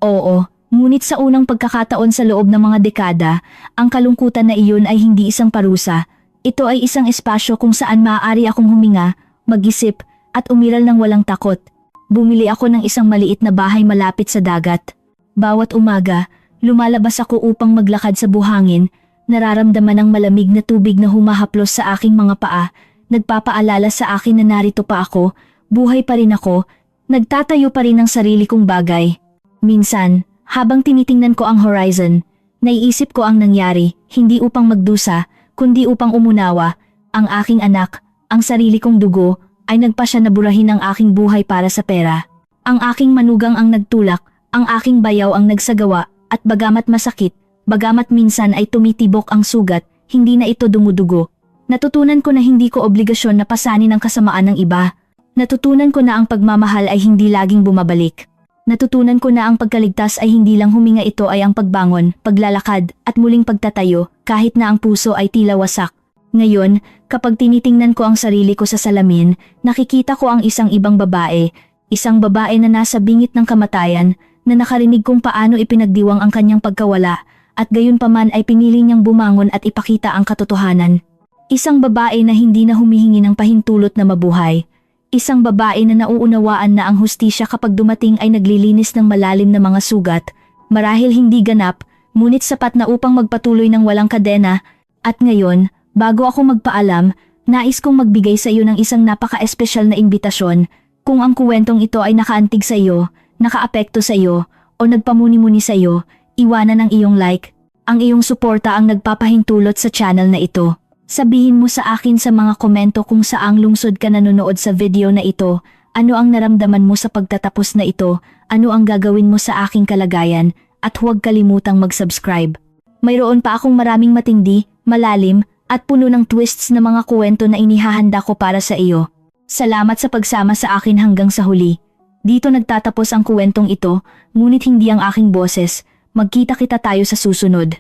Oo, ngunit sa unang pagkakataon sa loob ng mga dekada, ang kalungkutan na iyon ay hindi isang parusa. Ito ay isang espasyo kung saan maaari akong huminga, mag-isip, at umiral ng walang takot. Bumili ako ng isang maliit na bahay malapit sa dagat. Bawat umaga, lumalabas ako upang maglakad sa buhangin, nararamdaman ang malamig na tubig na humahaplos sa aking mga paa, nagpapaalala sa akin na narito pa ako, buhay pa rin ako, nagtatayo pa rin ng sarili kong bagay. Minsan, habang tinitingnan ko ang horizon, naiisip ko ang nangyari, hindi upang magdusa, kundi upang umunawa, ang aking anak, ang sarili kong dugo, ay nagpasya na burahin ang aking buhay para sa pera. Ang aking manugang ang nagtulak, ang aking bayaw ang nagsagawa, at bagamat masakit, bagamat minsan ay tumitibok ang sugat, hindi na ito dumudugo. Natutunan ko na hindi ko obligasyon na pasanin ang kasamaan ng iba. Natutunan ko na ang pagmamahal ay hindi laging bumabalik. Natutunan ko na ang pagkaligtas ay hindi lang huminga, ito ay ang pagbangon, paglalakad, at muling pagtatayo, kahit na ang puso ay tila wasak. Ngayon, kapag tinitingnan ko ang sarili ko sa salamin, nakikita ko ang isang ibang babae na nasa bingit ng kamatayan, na nakarinig kung paano ipinagdiwang ang kanyang pagkawala, at gayunpaman ay pinili niyang bumangon at ipakita ang katotohanan. Isang babae na hindi na humihingi ng pahintulot na mabuhay. Isang babae na nauunawaan na ang hustisya kapag dumating ay naglilinis ng malalim na mga sugat, marahil hindi ganap, ngunit sapat na upang magpatuloy ng walang kadena. At ngayon, bago ako magpaalam, nais kong magbigay sa iyo ng isang napaka-espesyal na imbitasyon. Kung ang kuwentong ito ay nakaantig sa iyo, nakaapekto sa iyo, o nagpamuni-muni sa iyo, iwanan ang iyong like. Ang iyong suporta ang nagpapahintulot sa channel na ito. Sabihin mo sa akin sa mga komento kung saang lungsod ka nanonood sa video na ito, ano ang naramdaman mo sa pagtatapos na ito, ano ang gagawin mo sa aking kalagayan, at huwag kalimutang mag-subscribe. Mayroon pa akong maraming matindi, malalim, at puno ng twists na mga kwento na inihahanda ko para sa iyo. Salamat sa pagsama sa akin hanggang sa huli. Dito nagtatapos ang kwentong ito, ngunit hindi ang aking boses. Magkita-kita tayo sa susunod.